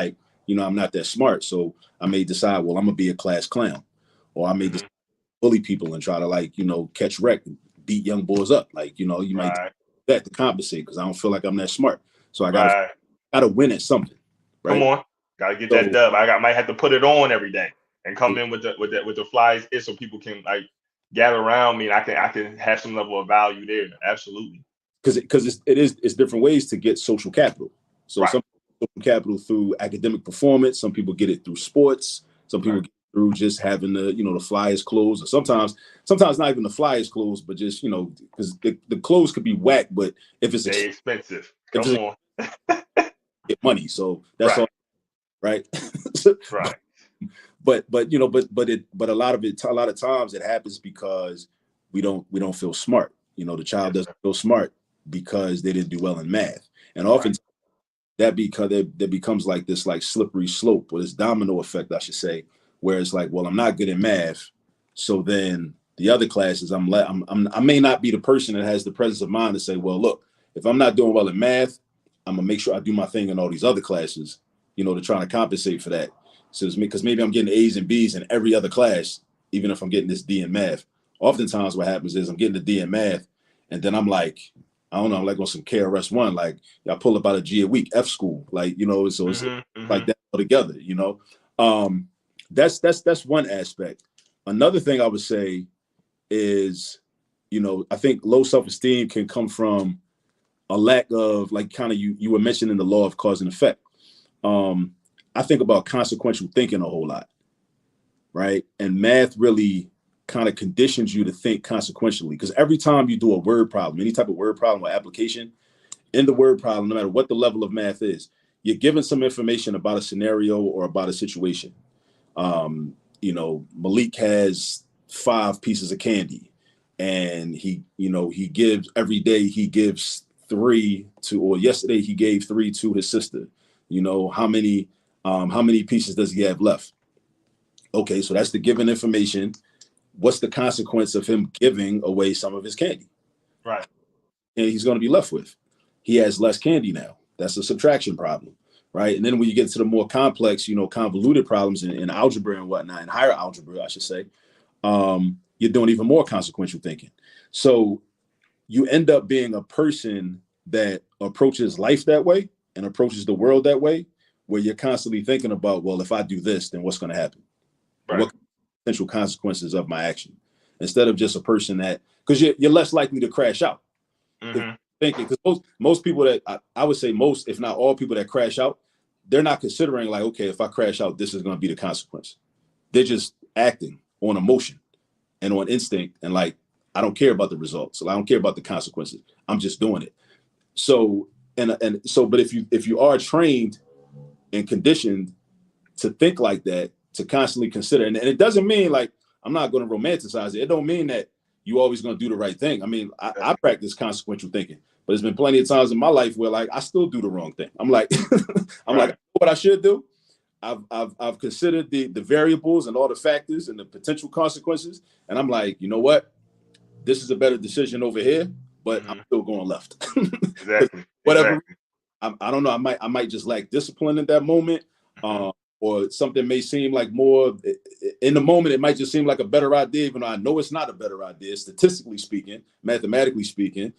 I'm not that smart. So I may decide, well, I'm gonna be a class clown, or I may just bully people and try to catch wreck and beat young boys up. You might do that to compensate because I don't feel like I'm that smart. So I gotta win at something. Right? Come on, gotta get that dub. Might have to put it on every day and come in with the flies so people can gather around me and I can have some level of value there. Absolutely. Because it's different ways to get social capital. So some social capital through academic performance. Some people get it through sports. Some people get it through just having the flyers clothes, or sometimes not even the flyers clothes, but just because the clothes could be whack, but if it's expensive, come on, get money. So that's all right. Right. But a lot of times it happens because we don't feel smart. The child doesn't feel smart because they didn't do well in math, and often that becomes this slippery slope, or this domino effect, I should say, where it's like, well, I'm not good at math, so then the other classes, I may not be the person that has the presence of mind to say, well, look, if I'm not doing well in math, I'm gonna make sure I do my thing in all these other classes, to try to compensate for that. So it's because maybe I'm getting A's and B's in every other class, even if I'm getting this D in math. Oftentimes what happens is I'm getting the D in math, and then I'm like, I don't know, I'm like on some KRS-One, like I pull about a G a week, F school, like, so it's like that altogether, That's one aspect. Another thing I would say is, I think low self-esteem can come from a lack of, like, kind of you were mentioning the law of cause and effect. I think about consequential thinking a whole lot, right? And math really kind of conditions you to think consequentially, because every time you do a word problem, any type of word problem or application, in the word problem, no matter what the level of math is, you're given some information about a scenario or about a situation. Malik has 5 pieces of candy, and he gives every day, he gives 3 to, or yesterday he gave 3 to his sister. How many pieces does he have left? Okay, so that's the given information. What's the consequence of him giving away some of his candy? Right. And he's going to be left with, he has less candy now. That's a subtraction problem, right? And then when you get to the more complex, convoluted problems in algebra and whatnot, in higher algebra, I should say, you're doing even more consequential thinking. So you end up being a person that approaches life that way and approaches the world that way, where you're constantly thinking about, well, if I do this, then what's going to happen? Right. What potential consequences of my action? Instead of just a person that, because you're less likely to crash out. Thinking, because most people that I would say most, if not all people that crash out, they're not considering like, okay, if I crash out, this is going to be the consequence. They're just acting on emotion and on instinct, and like, I don't care about the results, so I don't care about the consequences. I'm just doing it. So but if you are trained and conditioned to think like that, to constantly consider, and it doesn't mean like, I'm not going to romanticize it. It don't mean that you always going to do the right thing. I mean, I practice consequential thinking, but there's been plenty of times in my life where like I still do the wrong thing. I'm like, like, what I should do. I've considered the variables and all the factors and the potential consequences, and I'm like, you know what? This is a better decision over here, but I'm still going left. Exactly. Whatever. I don't know. I might just lack discipline in that moment. Or something may seem like more in the moment, it might just seem like a better idea, even though I know it's not a better idea, statistically speaking, mathematically speaking,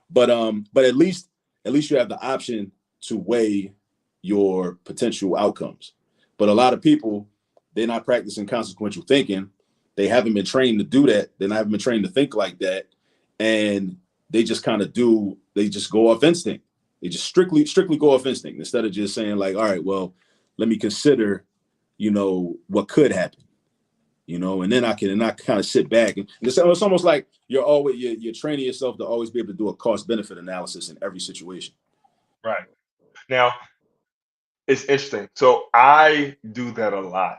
but at least you have the option to weigh your potential outcomes. But a lot of people, they're not practicing consequential thinking. They haven't been trained to do that. They haven't been trained to think like that. And they just they just go off instinct. They just strictly go off instinct, instead of just saying like, all right, well, let me consider, what could happen, and then I kind of sit back, and it's almost like you're training yourself to always be able to do a cost benefit analysis in every situation. Right. Now, it's interesting. So I do that a lot,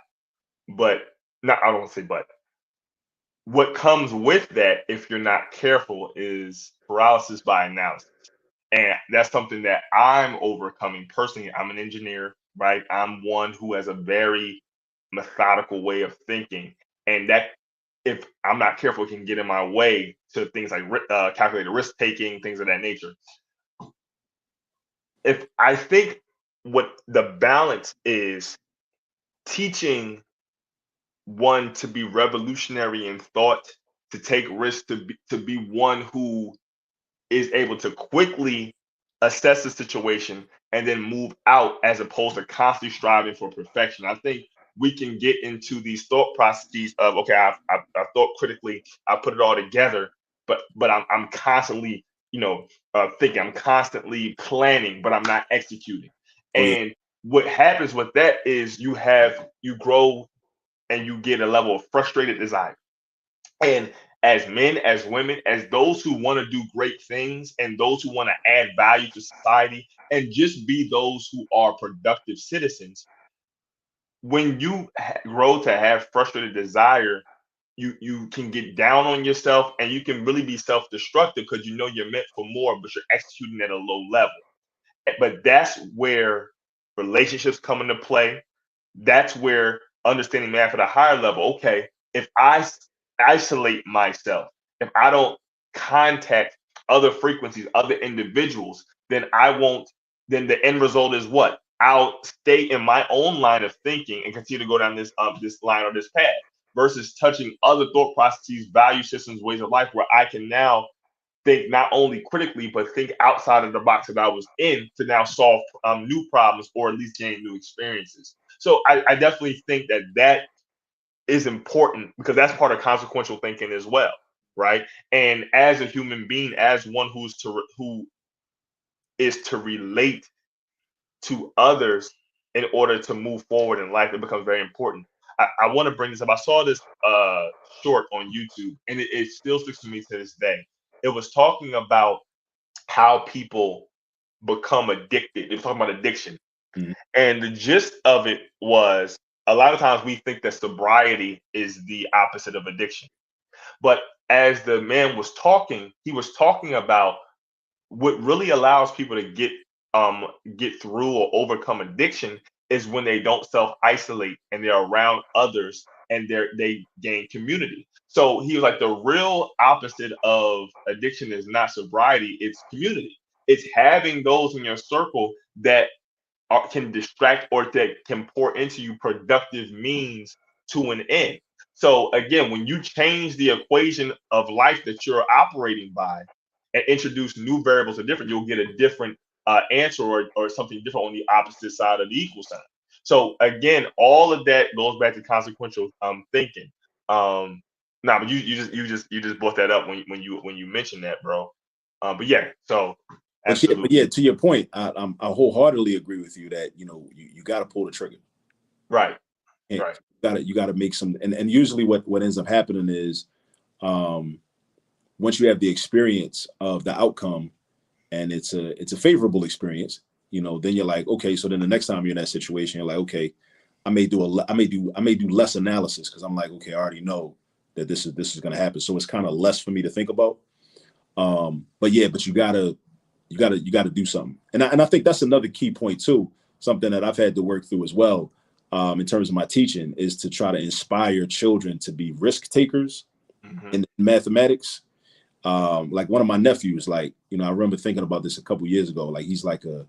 but I don't want to say but. What comes with that, if you're not careful, is paralysis by analysis. And that's something that I'm overcoming personally. I'm an engineer, right? I'm one who has a very methodical way of thinking. And that, if I'm not careful, can get in my way to things like calculated risk taking, things of that nature. If I think what the balance is, teaching one to be revolutionary in thought, to take risks, to be one who is able to quickly assess the situation and then move out, as opposed to constantly striving for perfection. I think we can get into these thought processes of, okay, I thought critically, I put it all together, but I'm constantly, thinking, I'm constantly planning, but I'm not executing. And what happens with that is you grow and you get a level of frustrated desire. And as men, as women, as those who want to do great things and those who want to add value to society and just be those who are productive citizens, when you grow to have frustrated desire, you can get down on yourself, and you can really be self-destructive, because you're meant for more, but you're executing at a low level. But that's where relationships come into play. That's where understanding math at a higher level. Okay, if I isolate myself, if I don't contact other frequencies, other individuals, then I won't. Then the end result is what? I'll stay in my own line of thinking and continue to go down this line or this path, versus touching other thought processes, value systems, ways of life, where I can now think not only critically but think outside of the box that I was in to now solve new problems or at least gain new experiences. So I definitely think that is important because that's part of consequential thinking as well, right? And as a human being, as one who is to relate to others in order to move forward in life, it becomes very important. I want to bring this up. I saw this short on YouTube, and it still sticks to me to this day. It was talking about how people become addicted. It was talking about addiction. Mhm. And the gist of it was a lot of times we think that sobriety is the opposite of addiction. But as the man was talking, he was talking about what really allows people to get through or overcome addiction is when they don't self isolate and they're around others and they gain community. So he was like, the real opposite of addiction is not sobriety, it's community. It's having those in your circle that can distract or that can pour into you productive means to an end. So again, when you change the equation of life that you're operating by and introduce new variables or different, you'll get a different answer or something different on the opposite side of the equal sign. So again, all of that goes back to consequential thinking. Nah, but you just brought that up when you mentioned that, bro. But yeah, so But absolutely yeah, to your point, I wholeheartedly agree with you that you got to pull the trigger. right, And right. you got to make some, and usually what ends up happening is, once you have the experience of the outcome and it's a favorable experience, then you're like, okay, so then the next time you're in that situation, you're like, okay, I may do less analysis because I'm like, okay, I already know that this is going to happen, so it's kind of less for me to think about. But yeah, but you gotta do something, and I think that's another key point too. Something that I've had to work through as well, in terms of my teaching, is to try to inspire children to be risk takers Hmm. in mathematics. Like one of my nephews, like, I remember thinking about this a couple years ago. Like he's like a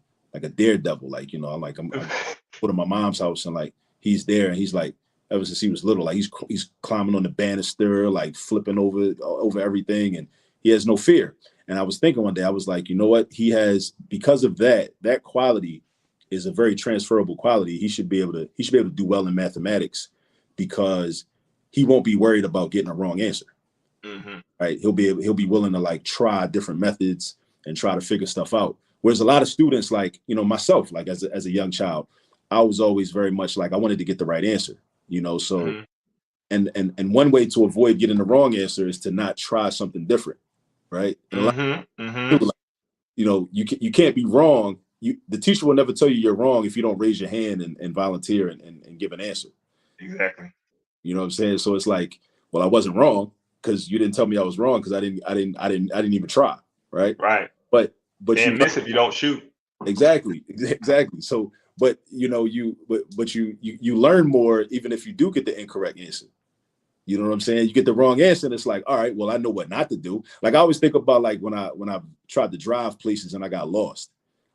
daredevil. Like, I'm go to my mom's house and like he's there and he's like, ever since he was little, like he's climbing on the banister, like flipping over everything, and he has no fear. And I was thinking one day, I was like, you know what? He has, because of that quality is a very transferable quality. He should be able to do well in mathematics because he won't be worried about getting a wrong answer. Hmm. Right? He'll be willing to like try different methods and try to figure stuff out. Whereas a lot of students, like, myself, like as a young child, I was always very much like I wanted to get the right answer, so Hmm. and one way to avoid getting the wrong answer is to not try something different, right? And a lot Hmm. of Hmm. people, like, you can't be wrong. The teacher will never tell you you're wrong if you don't raise your hand and volunteer and give an answer. Exactly. You know what I'm saying? So it's like, well, I wasn't wrong because you didn't tell me I was wrong because I didn't even try, right? Right. But you Can't miss if you don't shoot. exactly. So, but you learn more even if you do get the incorrect answer. You know what I'm saying? You get the wrong answer, and it's like, all right, well, I know what not to do. Like I always think about like when I tried to drive places and I got lost.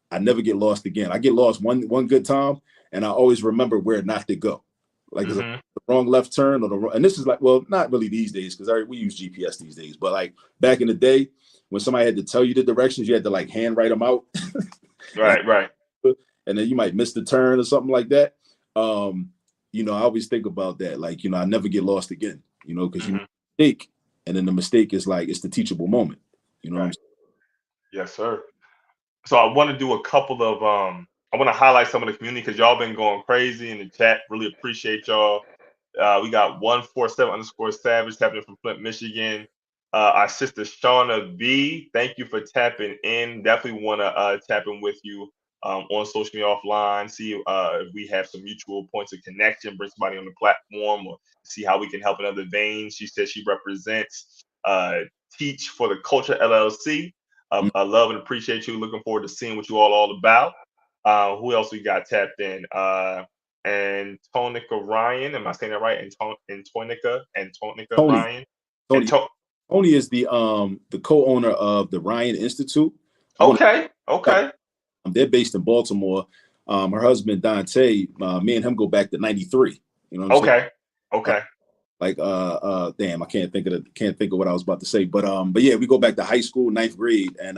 I never get lost again. I get lost one good time, and I always remember where not to go. Like there's Hmm. the wrong left turn or and this is like, well, not really these days because we use GPS these days, but like back in the day when somebody had to tell you the directions, you had to like handwrite them out, and, Right. Right. and then you might miss the turn or something like that. I always think about that. Like, I never get lost again, because you make Hmm. a mistake, and then the mistake is like it's the teachable moment. You know what I'm Right. Yes, sir. So I want to do a couple of I want to highlight some of the community because y'all been going crazy in the chat. Really appreciate y'all. We got 147_Savage tapping in from Flint, Michigan. Our sister Shauna B, thank you for tapping in. Definitely want to tap in with you on social media offline. See if we have some mutual points of connection. Bring somebody on the platform or see how we can help in other veins. She says she represents Teach for the Culture LLC. saying? I love and appreciate you. Looking forward to seeing what you all about. Who else we got tapped in? Antonica Ryan. Am I saying that right? Antonica Tony. Ryan. Tony. Tony is the co-owner of the Ryan Institute. Okay. They're based in Baltimore. Her husband Dante, me and him go back to '93. You know what I'm saying? Okay. Damn, I can't think of what I was about to say. But yeah, we go back to high school, 9th grade, and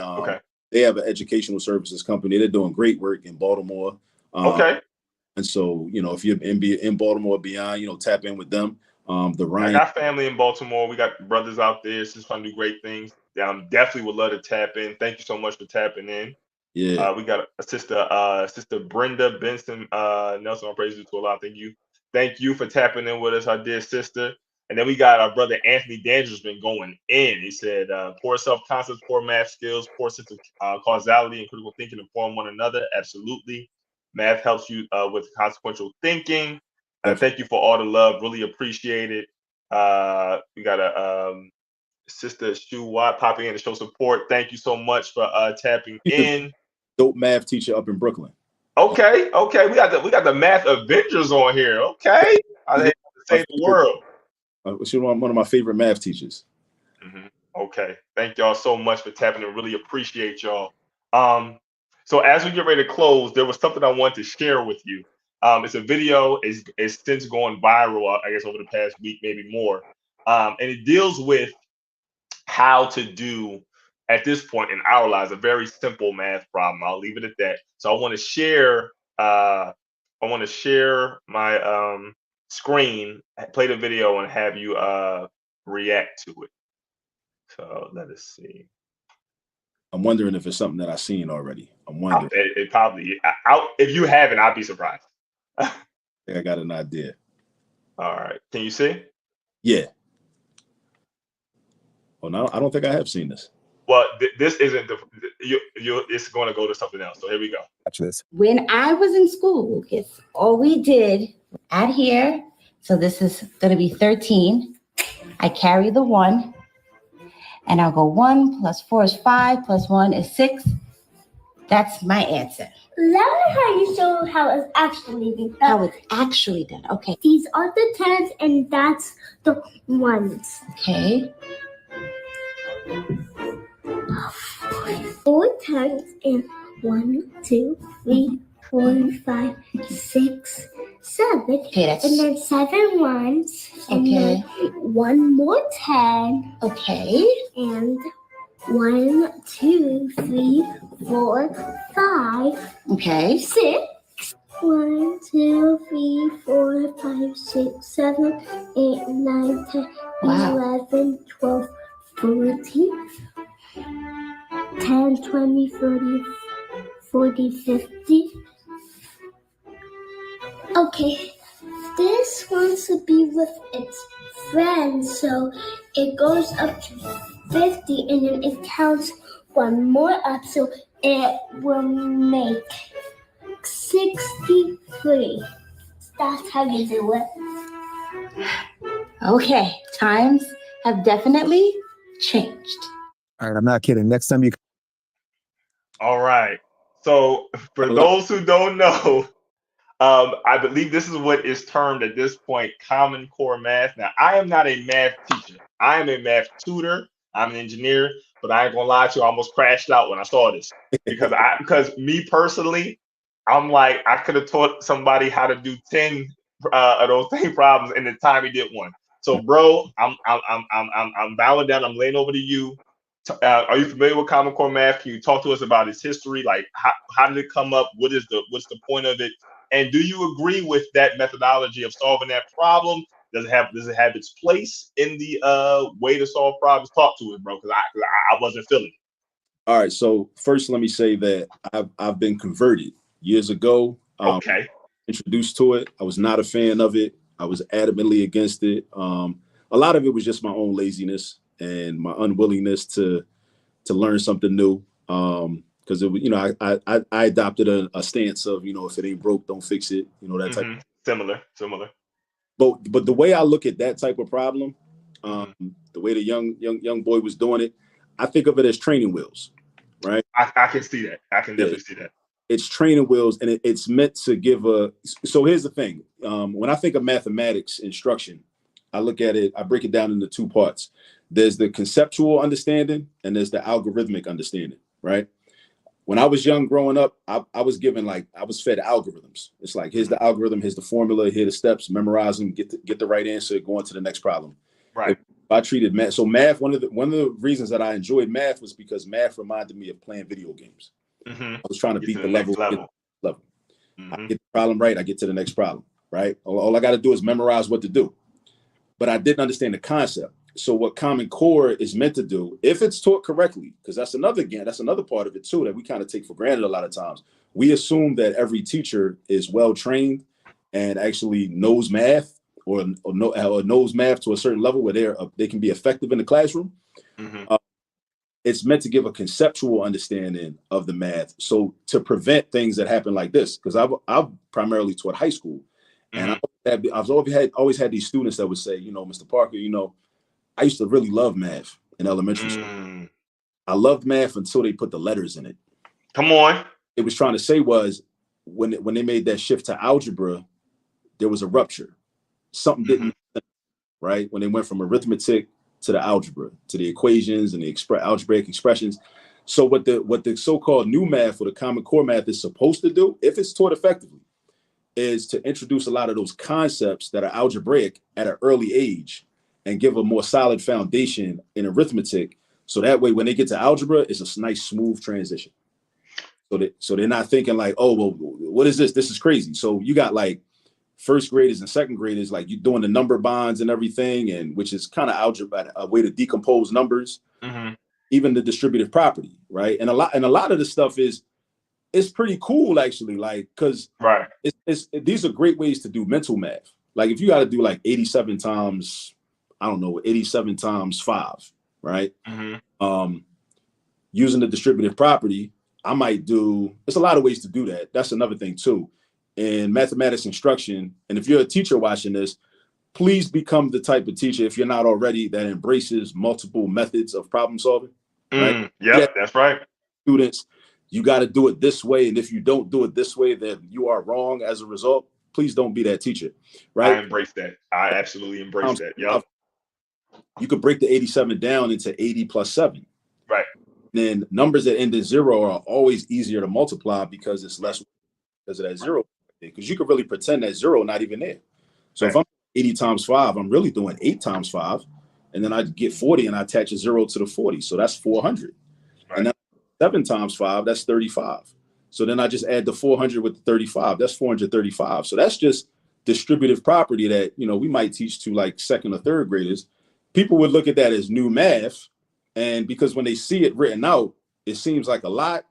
they have an educational services company. They're doing great work in Baltimore. And so, you know, if you're in Baltimore or beyond, you know, tap in with them. The Ryan. I got family in Baltimore. We got brothers out there. It's just trying to do great things. Definitely would love to tap in. Thank you so much for tapping in. Yeah. We got a sister Brenda Benson Nelson. I praise you to a lot. Thank you for tapping in with us, our dear sister. And then we got our brother Anthony Danger's been going in. He said, poor self-concept, poor math skills, poor sense of causality and critical thinking inform one another. Absolutely. Math helps you with consequential thinking. Thank you for all the love. Really appreciate it. We got a sister Shu Watt popping in to show support. Thank you so much for tapping in. Dope math teacher up in Brooklyn. Okay. We got the math Avengers on here. Okay. I hate to save the world. She's one of my favorite math teachers. Okay. Thank y'all so much for tapping in. Really appreciate y'all. So as we get ready to close, there was something I wanted to share with you. It's a video. It's since gone viral, I guess, over the past week, maybe more. And it deals with how to do, at this point in our lives, a very simple math problem. I'll leave it at that. So I want to share. I want to share my screen, play the video, and have you react to it. So let us see. I'm wondering if it's something that I've seen already. I'm wondering. It probably. If you haven't, I'd be surprised. I got an idea. All right. Can you see? Yeah. Oh, no, I don't think I have seen this. Well, this isn't it's going to go to something else. So here we go. Watch this. When I was in school, Lucas, all we did add here. So this is going to be 13. I carry the 1. And I'll go 1 plus 4 is 5 plus 1 is 6. That's my answer. Let me show how it's actually done. How it's actually done. Okay. These are the 10s and that's the 1s. Okay. 4 10s and 1, 2, 3, 4, 5, 6, 7. Okay, that's... And then 7 1s. And then 1 more 10. Okay. And 1, 2, 3, 4, 5. Okay. 6. 1, 2, 3, 4, 5, 6, 7, 8, 9, 10, 11, 12, 14, 10, 20, 30, 40, 50. Okay, this wants to be with its friends, so it goes up to 50 and then it counts 1 more up, so it will make 63. That's how you do it. Okay, times have definitely changed. All right, I'm not kidding. Next time you... All right. So for those who don't know, I believe this is what is termed at this point Common Core math. Now, I am not a math teacher. I am a math tutor. I'm an engineer, but I ain't gonna lie to you. I almost crashed out when I saw this because me personally, I'm like, I could have taught somebody how to do 10 of those same problems in the time he did 1. So, bro, I'm bowing down. I'm laying over to you. Are you familiar with Common Core math? Can you talk to us about its history? Like, how did it come up? What's the point of it? And do you agree with that methodology of solving that problem? Does it have its place in the way to solve problems? Talk to it, bro, because I wasn't feeling it. All right. So first, let me say that I've been converted years ago. Okay. Introduced to it. I was not a fan of it. I was adamantly against it. A lot of it was just my own laziness and my unwillingness to learn something new. Because it was, you know, I adopted a stance of, you know, if it ain't broke, don't fix it. You know, that type of... Similar. But the way I look at that type of problem, the way the young boy was doing it, I think of it as training wheels, right? I can see that. I can definitely see that. it's training wheels, and it's meant to give a. So here's the thing: when I think of mathematics instruction, I look at it. I break it down into two parts. There's the conceptual understanding, and there's the algorithmic understanding. Right? When I was young, growing up, I was given I was fed algorithms. It's like, here's the algorithm, here's the formula, here are the steps, memorize them, get the right answer, go on to the next problem. Right. If I treated math, so math, one of the reasons that I enjoyed math was because math reminded me of playing video games. I was trying to beat the level. I get the problem right, I get to the next problem. Right. All I got to do is memorize what to do. But I didn't understand the concept. So what Common Core is meant to do, if it's taught correctly, because that's another part of it too that we kind of take for granted a lot of times. We assume that every teacher is well trained and actually knows math or knows math to a certain level where they can be effective in the classroom. It's meant to give a conceptual understanding of the math, so to prevent things that happen like this. Because I've primarily taught high school, and I've always had these students that would say, Mr. Parker, I used to really love math in elementary school. I loved math until they put the letters in it. Come on. It was trying to say was when they made that shift to algebra, there was a rupture. Something didn't make sense, right? When they went from arithmetic to the algebra, to the equations and the algebraic expressions. So what the so-called new math or the Common Core math is supposed to do, if it's taught effectively, is to introduce a lot of those concepts that are algebraic at an early age and give a more solid foundation in arithmetic. So that way, when they get to algebra, it's a nice, smooth transition. So they're not thinking like, oh, well, what is this? This is crazy. So you got like first graders and second graders, like you're doing the number bonds and everything, and which is kind of algebra, a way to decompose numbers, even the distributive property, right? And a lot of this stuff it's pretty cool actually, like, because these are great ways to do mental math. Like if you got to do like 87 times 5, right? Using the distributive property, I might do, there's a lot of ways to do that. That's another thing too. In mathematics instruction, and if you're a teacher watching this, please become the type of teacher, if you're not already, that embraces multiple methods of problem solving. Right? That's right. Students, you got to do it this way. And if you don't do it this way, then you are wrong as a result. Please don't be that teacher. Right? I embrace that. I absolutely embrace that. Yep. You could break the 87 down into 80 plus 7. Right. Then numbers that end in 0 are always easier to multiply because it's less because of that 0. Because you could really pretend that 0 not even there. So if I'm 80 times 5, I'm really doing 8 times 5. And then I get 40 and I attach a 0 to the 40. So that's 400. And then 7 times 5, that's 35. So then I just add the 400 with the 35. That's 435. So that's just distributive property that, we might teach to like second or third graders. People would look at that as new math. And because when they see it written out, it seems like a lot,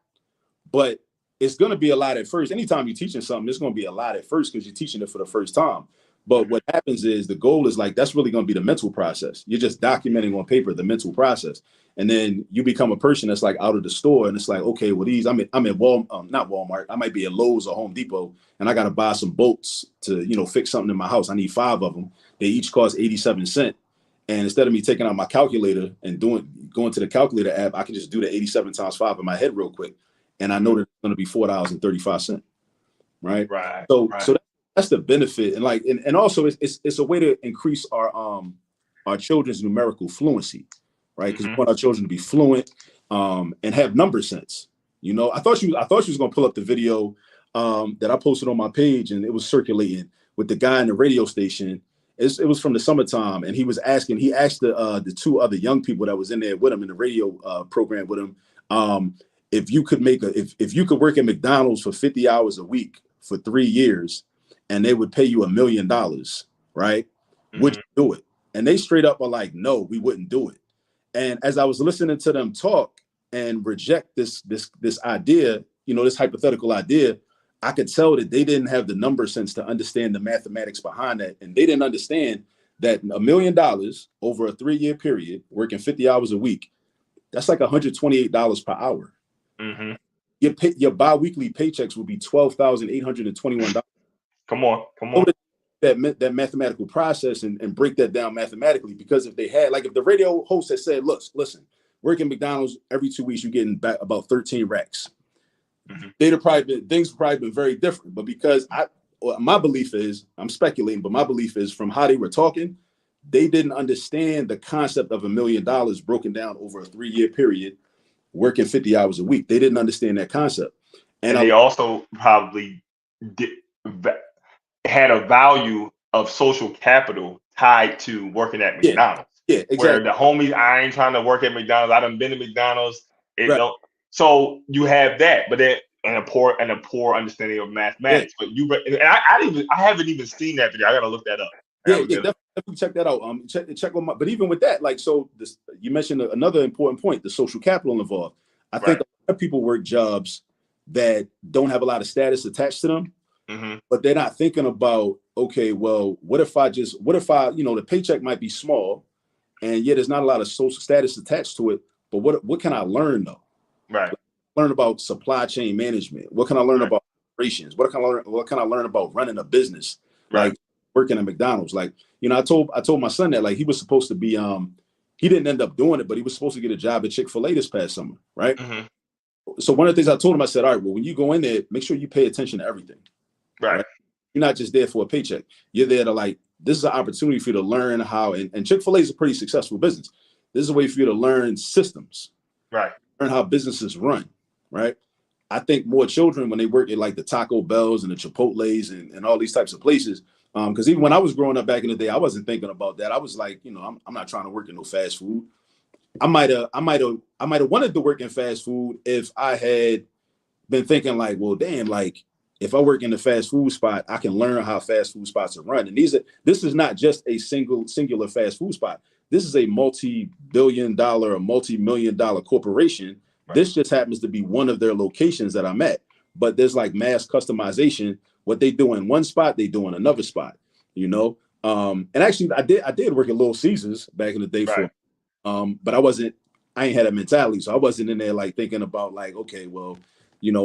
but it's going to be a lot at first. Anytime you're teaching something, it's going to be a lot at first because you're teaching it for the first time. But what happens is the goal is like, that's really going to be the mental process. You're just documenting on paper the mental process. And then you become a person that's like out of the store. And it's like, okay, well, I'm at not Walmart. I might be at Lowe's or Home Depot. And I got to buy some bolts to, fix something in my house. I need 5 of them. They each cost 87 cents. And instead of me taking out my calculator and going to the calculator app, I can just do the 87 times 5 in my head real quick. And I know that it's going to be $4.35. Right. Right. So that's the benefit. And also it's a way to increase our children's numerical fluency. Right. Because we want our children to be fluent and have number sense. I thought she was going to pull up the video that I posted on my page, and it was circulating with the guy in the radio station. It was from the summertime, and he asked the 2 other young people that was in there with him in the radio program with him, if you could if you could work at McDonald's for 50 hours a week for 3 years, and they would pay you $1 million, right? Would you do it? And they straight up are like, no, we wouldn't do it. And as I was listening to them talk and reject this idea, this hypothetical idea, I could tell that they didn't have the number sense to understand the mathematics behind that. And they didn't understand that $1 million over a 3-year period, working 50 hours a week, that's like $128 per hour. Your biweekly paychecks would be $12,821. Come on. That mathematical process and break that down mathematically, because if the radio host had said, listen, working McDonald's every 2 weeks, you're getting back about 13 racks. things have probably been very different. But because my belief is, I'm speculating, but my belief is from how they were talking, they didn't understand the concept of $1 million broken down over a 3-year period, working 50 hours a week. They didn't understand that concept. And they also probably had a value of social capital tied to working at McDonald's. Yeah, exactly. Where the homies, I ain't trying to work at McDonald's. I done been to McDonald's. So you have that, but then and a poor understanding of mathematics. But I haven't even seen that video. I gotta look that up. Definitely check that out. Check on but even with that, like, so this, you mentioned another important point, the social capital involved. I think a lot of people work jobs that don't have a lot of status attached to them, but they're not thinking about, okay, well, what if I, the paycheck might be small, and yet there's not a lot of social status attached to it, but what can I learn though? Right. Learn about supply chain management. What can I learn about operations? What can I learn about running a business? Like working at McDonald's. Like, I told my son that, like, he was supposed to be he didn't end up doing it, but he was supposed to get a job at Chick-fil-A this past summer, right? So one of the things I told him, I said, all right, well, when you go in there, make sure you pay attention to everything. Right? You're not just there for a paycheck. You're there to, like, this is an opportunity for you to learn how, and Chick-fil-A is a pretty successful business. This is a way for you to learn systems. Right. Learn how businesses run. Right. I think more children, when they work at like the Taco Bells and the Chipotles and all these types of places, because even when I was growing up back in the day, I wasn't thinking about that. I was like, I'm not trying to work in no fast food. I might have wanted to work in fast food if I had been thinking like, well, damn, like if I work in the fast food spot, I can learn how fast food spots are run. And this is not just a singular fast food spot. This is a multi-billion-dollar or multi-million-dollar corporation. This just happens to be one of their locations that I'm at, but there's like mass customization. What they do in one spot, they do in another spot, And actually, I did work at Little Caesars back in the day but I ain't had a mentality, so I wasn't in there like thinking about like, okay, well,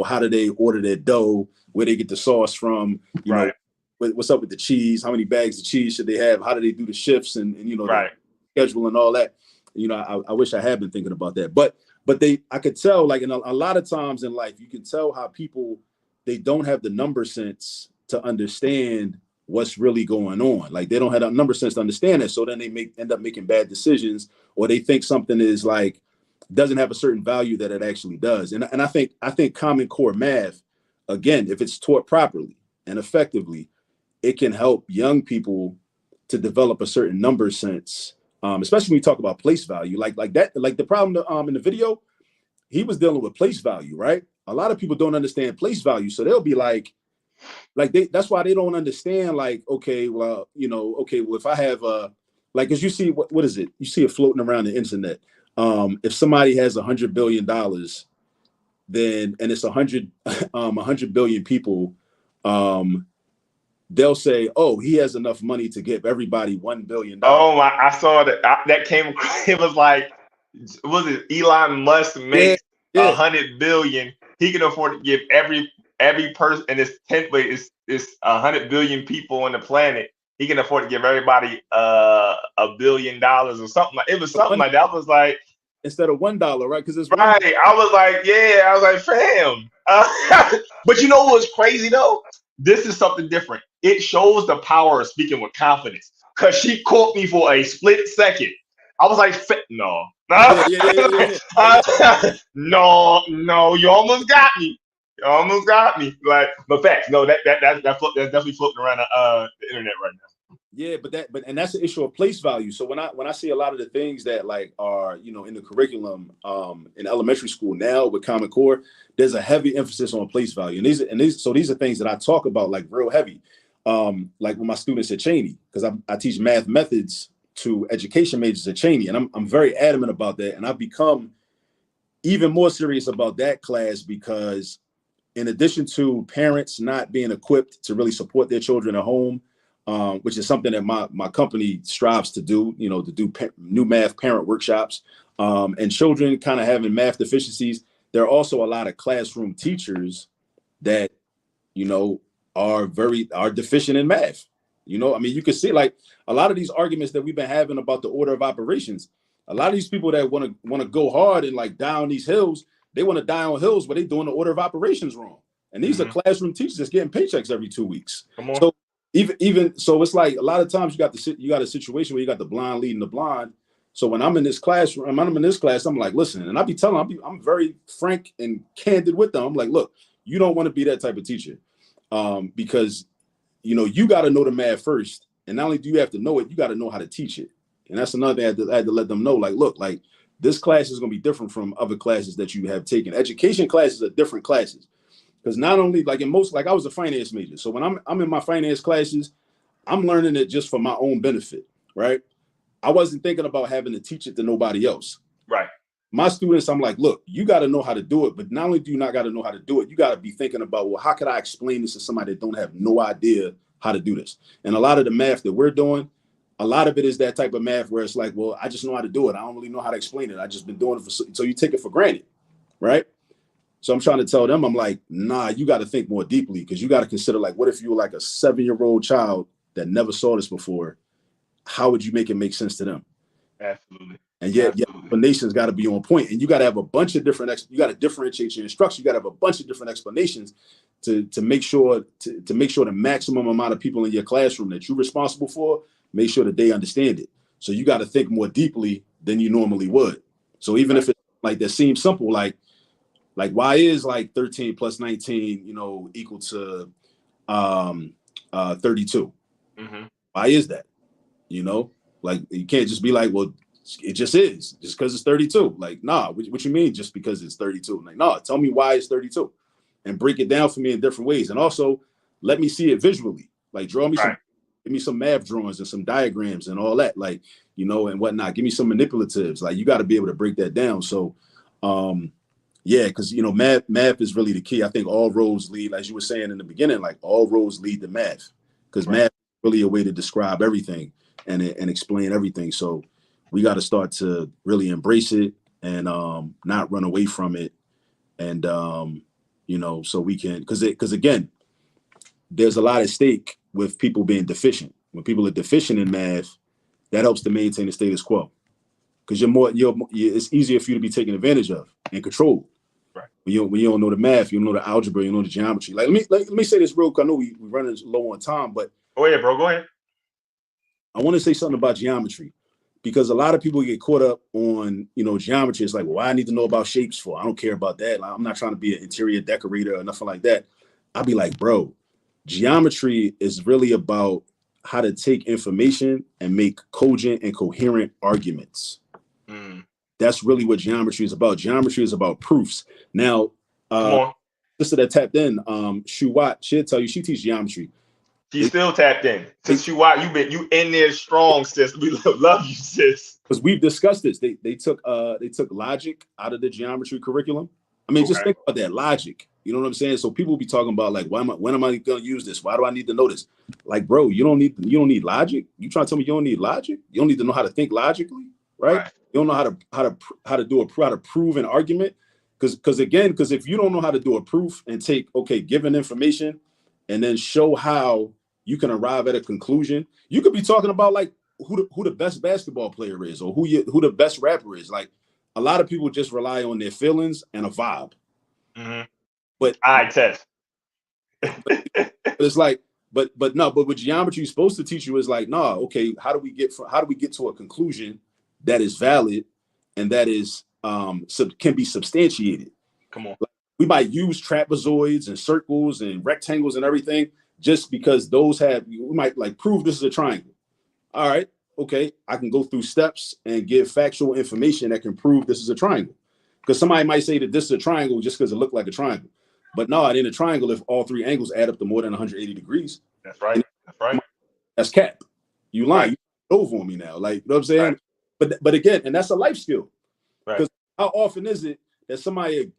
how do they order their dough, where they get the sauce from, what's up with the cheese, how many bags of cheese should they have, how do they do the shifts, and the schedule and all that. I wish I had been thinking about that, but I could tell, like, in a lot of times in life, you can tell how people, they don't have the number sense to understand what's really going on. Like, they don't have a number sense to understand it. So then they end up making bad decisions, or they think something is like, doesn't have a certain value that it actually does. And I think Common Core math, again, if it's taught properly and effectively, it can help young people to develop a certain number sense. Especially when we talk about place value, like that, like the problem in the video, he was dealing with place value, right? A lot of people don't understand place value, so they'll be like that's why they don't understand. Like, okay, well, if I have like, as you see, what is it? You see it floating around the internet. If somebody has $100 billion, then and it's 100 billion people, they'll say, "Oh, he has enough money to give everybody $1 billion." Oh my! I saw that. That came. It was like, was it Elon Musk makes 100 billion? He can afford to give every person, and it's 100 billion people on the planet. He can afford to give everybody $1 billion or something like. It was something like that. I was like, instead of $1, right? Because it's right. I was like, yeah. I was like, fam. But you know what's crazy though? This is something different. It shows the power of speaking with confidence. Cause she caught me for a split second. I was like, no. No, you almost got me. Like, but facts, no, that's definitely floating around the internet right now. Yeah, but that's the issue of place value. So when I see a lot of the things that like are in the curriculum in elementary school now with Common Core, there's a heavy emphasis on place value, and these are things that I talk about like real heavy, like with my students at Cheney, because I teach math methods to education majors at Cheney, and I'm very adamant about that, and I've become even more serious about that class because in addition to parents not being equipped to really support their children at home, which is something that my company strives to do, to do new math parent workshops, and children kind of having math deficiencies. There are also a lot of classroom teachers that, are deficient in math. I mean, you can see like a lot of these arguments that we've been having about the order of operations. A lot of these people that want to go hard and like down these hills, They want to die on hills, but they doing the order of operations wrong. And these are classroom teachers that's getting paychecks every 2 weeks. Come on. So even so, it's like a lot of times you got a situation where you got the blind leading the blind. So when I'm in this classroom, I'm in this class, I'm like, listen, and I be telling them, I'm very frank and candid with them. I'm like, look, you don't want to be that type of teacher, because you got to know the math first, and not only do you have to know it, you got to know how to teach it. And that's another thing I had to let them know. Like, look, like this class is going to be different from other classes that you have taken. Education classes are different classes. Because not only like I was a finance major. So when I'm in my finance classes, I'm learning it just for my own benefit, right? I wasn't thinking about having to teach it to nobody else. Right. My students, I'm like, look, you got to know how to do it. But not only do you not got to know how to do it, you got to be thinking about, well, how could I explain this to somebody that don't have no idea how to do this? And a lot of the math that we're doing, a lot of it is that type of math where it's like, well, I just know how to do it. I don't really know how to explain it. I just been doing it so you take it for granted, right? So I'm trying to tell them, I'm like, nah, you got to think more deeply, because you got to consider, like, what if you were like a 7-year-old child that never saw this before? How would you make it make sense to them? Absolutely. And yet, explanations got to be on point, and you got to have a bunch of different. You got to differentiate your instruction. You got to have a bunch of different explanations to make sure to make sure the maximum amount of people in your classroom that you're responsible for, make sure that they understand it. So you got to think more deeply than you normally would. So even if it's like that seems simple, like why is like 13 plus 19, equal to 32? Why is that? Like you can't just be like, well, it just is, just because it's 32. Like, nah, what you mean just because it's 32? Like, nah, tell me why it's 32 and break it down for me in different ways. And also let me see it visually. Like give me some math drawings and some diagrams and all that, like, and whatnot. Give me some manipulatives. Like you got to be able to break that down. So, yeah, because math is really the key. I think all roads lead, as you were saying in the beginning, like all roads lead to math, because math is really a way to describe everything and explain everything. So we got to start to really embrace it and not run away from it, and so we can, because again, there's a lot at stake with people being deficient. When people are deficient in math, that helps to maintain the status quo, because it's easier for you to be taken advantage of and controlled. Right. When you don't know the math, you don't know the algebra, you don't know the geometry. Like let me say this real quick. I know we're running low on time, but go ahead, bro. Go ahead. I want to say something about geometry, because a lot of people get caught up on geometry. It's like, well, I need to know about shapes for. I don't care about that. Like, I'm not trying to be an interior decorator or nothing like that. I'd be like, bro, geometry is really about how to take information and make cogent and coherent arguments. That's really what geometry is about. Geometry is about proofs. Now, sister that tapped in, Shuwat, she'll tell you she teaches geometry. She's still tapped in. Since Shuwat, you in there strong, sis. We love you, sis. Because we've discussed this. They took logic out of the geometry curriculum. I mean, just think about that, logic. You know what I'm saying? So people be talking about like, when am I going to use this? Why do I need to know this? Like, bro, you don't need logic. You trying to tell me you don't need logic? You don't need to know how to think logically, right? You don't know how to prove an argument, because if you don't know how to do a proof and take given information and then show how you can arrive at a conclusion, you could be talking about like who the best basketball player is, or who the best rapper is. Like a lot of people just rely on their feelings and a vibe. But eye test. It's like, but what geometry is supposed to teach you is like, how do we get to a conclusion that is valid and that is can be substantiated? Come on. Like, we might use trapezoids and circles and rectangles and everything just because we might like prove this is a triangle. All right, okay, I can go through steps and give factual information that can prove this is a triangle. Because somebody might say that this is a triangle just because it looked like a triangle. But no, it ain't a triangle if all three angles add up to more than 180 degrees. That's right. That's cap. You lying. You over on me now. Like, you know what I'm saying? Right. But again, and that's a life skill. Because how often is it that somebody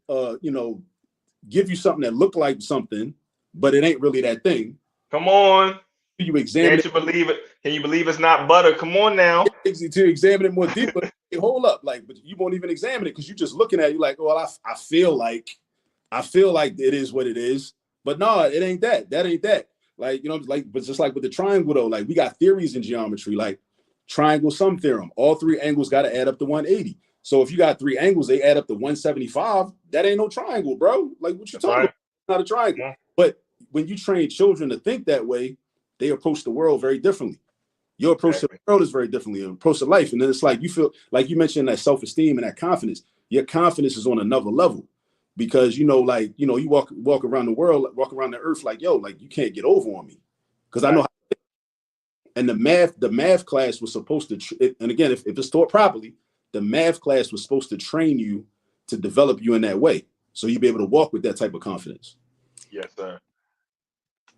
give you something that looked like something, but it ain't really that thing? Come on. You examine Can't you believe it? Can you believe it's not butter? Come on now. To examine it more deeply. Hold up, like, but you won't even examine it because you're just looking at it, you're like, well, I feel like it is what it is. But no, it ain't that. That ain't that. Like, but just like with the triangle though, like we got theories in geometry, like triangle sum theorem. All three angles got to add up to 180. So if you got 3 angles, they add up to 175. That ain't no triangle, bro. Like, what you That's talking right. about? It's not a triangle. Yeah. But when you train children to think that way, they approach the world very differently. Your approach to the world is very differently. Your approach to life. And then it's like you feel like you mentioned that self-esteem and that confidence. Your confidence is on another level because you walk around the world, walk around the earth like, yo, like you can't get over on me. Because I know how. And the math class was supposed to, and again, if it's taught properly, the math class was supposed to train you to develop you in that way. So you'd be able to walk with that type of confidence. Yes, sir.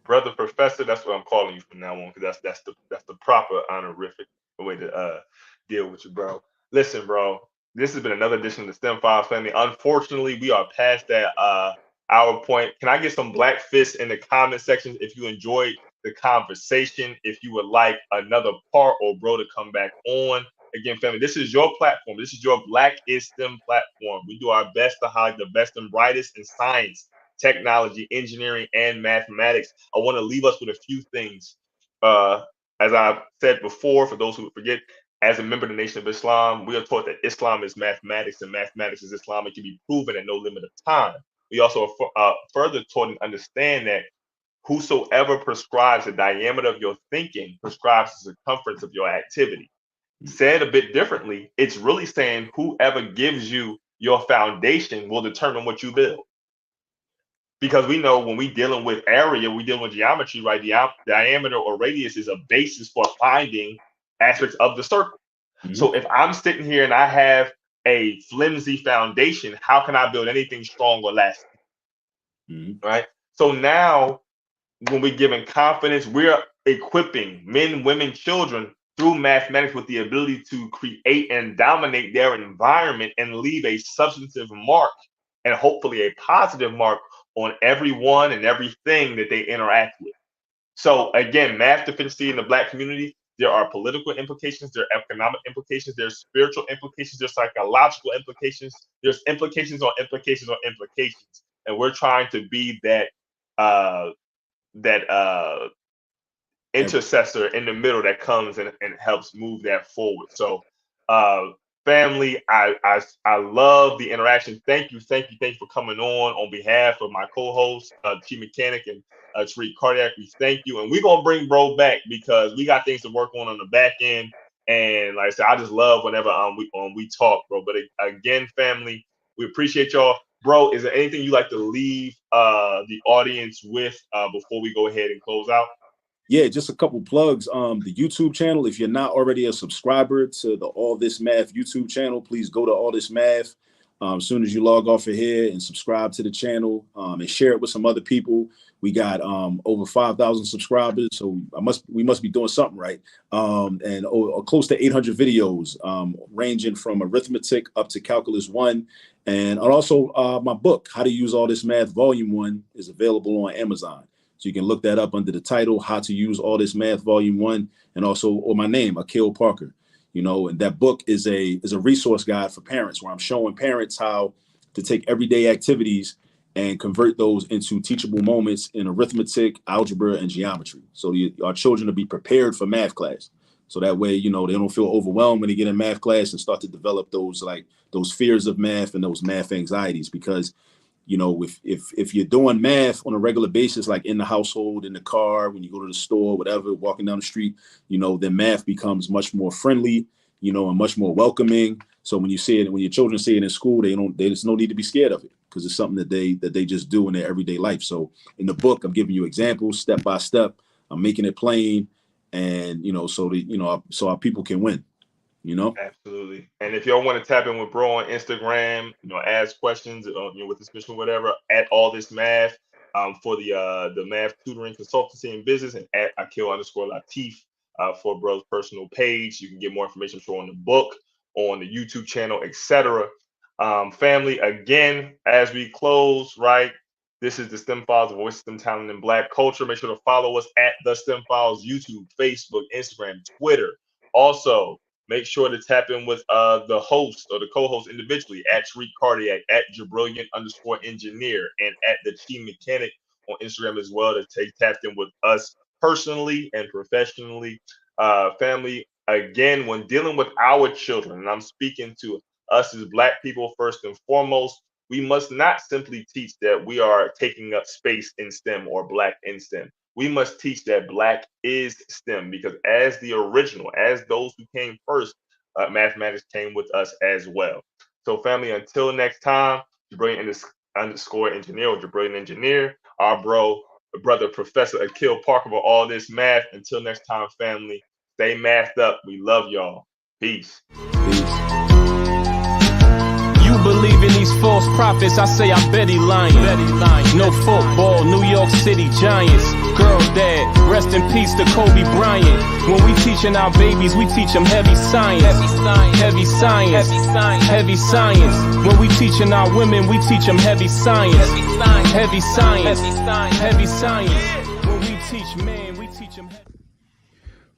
Brother Professor, that's what I'm calling you from now on, because that's the proper honorific way to deal with you, bro. Listen, bro, this has been another edition of the STEM Files family. Unfortunately, we are past that hour point. Can I get some black fists in the comment section if you enjoyed the conversation? If you would like another part or bro to come back on. Again, family, this is your platform. This is your Black is STEM platform. We do our best to highlight the best and brightest in science, technology, engineering, and mathematics. I want to leave us with a few things. As I've said before, for those who forget, as a member of the Nation of Islam, we are taught that Islam is mathematics and mathematics is Islam. It can be proven at no limit of time. We also are further taught and understand that whosoever prescribes the diameter of your thinking prescribes the circumference of your activity. Said a bit differently, it's really saying whoever gives you your foundation will determine what you build. Because we know when we dealing with area, we dealing with geometry, right? The diameter or radius is a basis for finding aspects of the circle. So if I'm sitting here and I have a flimsy foundation, how can I build anything strong or lasting? Right? So now when we're giving confidence, we're equipping men, women, children through mathematics with the ability to create and dominate their environment and leave a substantive mark and hopefully a positive mark on everyone and everything that they interact with. So again, math deficiency in the Black community, there are political implications, there are economic implications, there's spiritual implications, there's psychological implications, there's implications on implications on implications. And we're trying to be that intercessor in the middle that comes and helps move that forward. So family, I love the interaction. Thank you for coming on behalf of my co-host, T Mechanic and Tariq Cardiac. We thank you. And we're gonna bring bro back because we got things to work on the back end. And like I said, I just love whenever we talk, bro. But again, family, we appreciate y'all. Bro, is there anything you like to leave the audience with before we go ahead and close out? Yeah, just a couple plugs. The YouTube channel, if you're not already a subscriber to the All This Math YouTube channel, please go to All This Math as soon as you log off of here and subscribe to the channel and share it with some other people. We got over 5,000 subscribers, so we must be doing something right. And close to 800 videos ranging from arithmetic up to calculus 1. And also my book, How to Use All This Math Volume 1, is available on Amazon. So you can look that up under the title, How to Use All This Math Volume 1, and also, or my name, Akil Parker. And that book is a resource guide for parents where I'm showing parents how to take everyday activities and convert those into teachable moments in arithmetic, algebra, and geometry. So our children will be prepared for math class. So that way, they don't feel overwhelmed when they get in math class and start to develop those fears of math and those math anxieties. Because if you're doing math on a regular basis, like in the household, in the car, when you go to the store, whatever, walking down the street, then math becomes much more friendly, and much more welcoming. So when you see it, when your children see it in school, there's no need to be scared of it because it's something that they just do in their everyday life. So in the book, I'm giving you examples step by step. I'm making it plain, and so our people can win. Absolutely. And if y'all want to tap in with bro on Instagram, ask questions, with this mission, whatever, at All This Math, for the math tutoring consultancy and business, and at Akil_Latif for bro's personal page. You can get more information on the book, on the YouTube channel, etc. Family, again, as we close, right? This is the STEM Files, the voice of STEM talent in Black culture. Make sure to follow us at the STEM Files, YouTube, Facebook, Instagram, Twitter. Also, make sure to tap in with the host or the co-host individually at Tariq Cardiac, at Jabrilliant_engineer, and at the Team Mechanic on Instagram as well to take tapped in with us personally and professionally. Family, again, when dealing with our children, and I'm speaking to us as Black people, first and foremost, we must not simply teach that we are taking up space in STEM or Black in STEM. We must teach that Black is STEM, because as the original, as those who came first, mathematics came with us as well. So family, until next time, Jabrilian underscore engineer or Jabrilian engineer, our brother Professor Akil Parker for all this math. Until next time, family, stay mathed up. We love y'all. Peace. You believe in these false prophets, I say I bet he lying. No football, New York City Giants. Girl dad, rest in peace to Kobe Bryant. When we teaching our babies, we teach them heavy science. Heavy science. Heavy science. When we teaching our women, we teach them heavy science. Heavy science. Heavy science. When we teach men, we teach them heavy.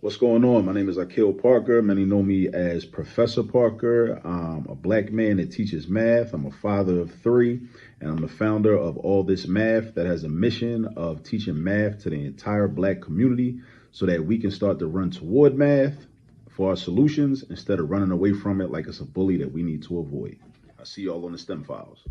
What's going on? My name is Akil Parker. Many know me as Professor Parker. I'm a Black man that teaches math. I'm a father of 3, and I'm the founder of All This Math, that has a mission of teaching math to the entire Black community so that we can start to run toward math for our solutions instead of running away from it like it's a bully that we need to avoid. I'll see y'all on the STEM Files.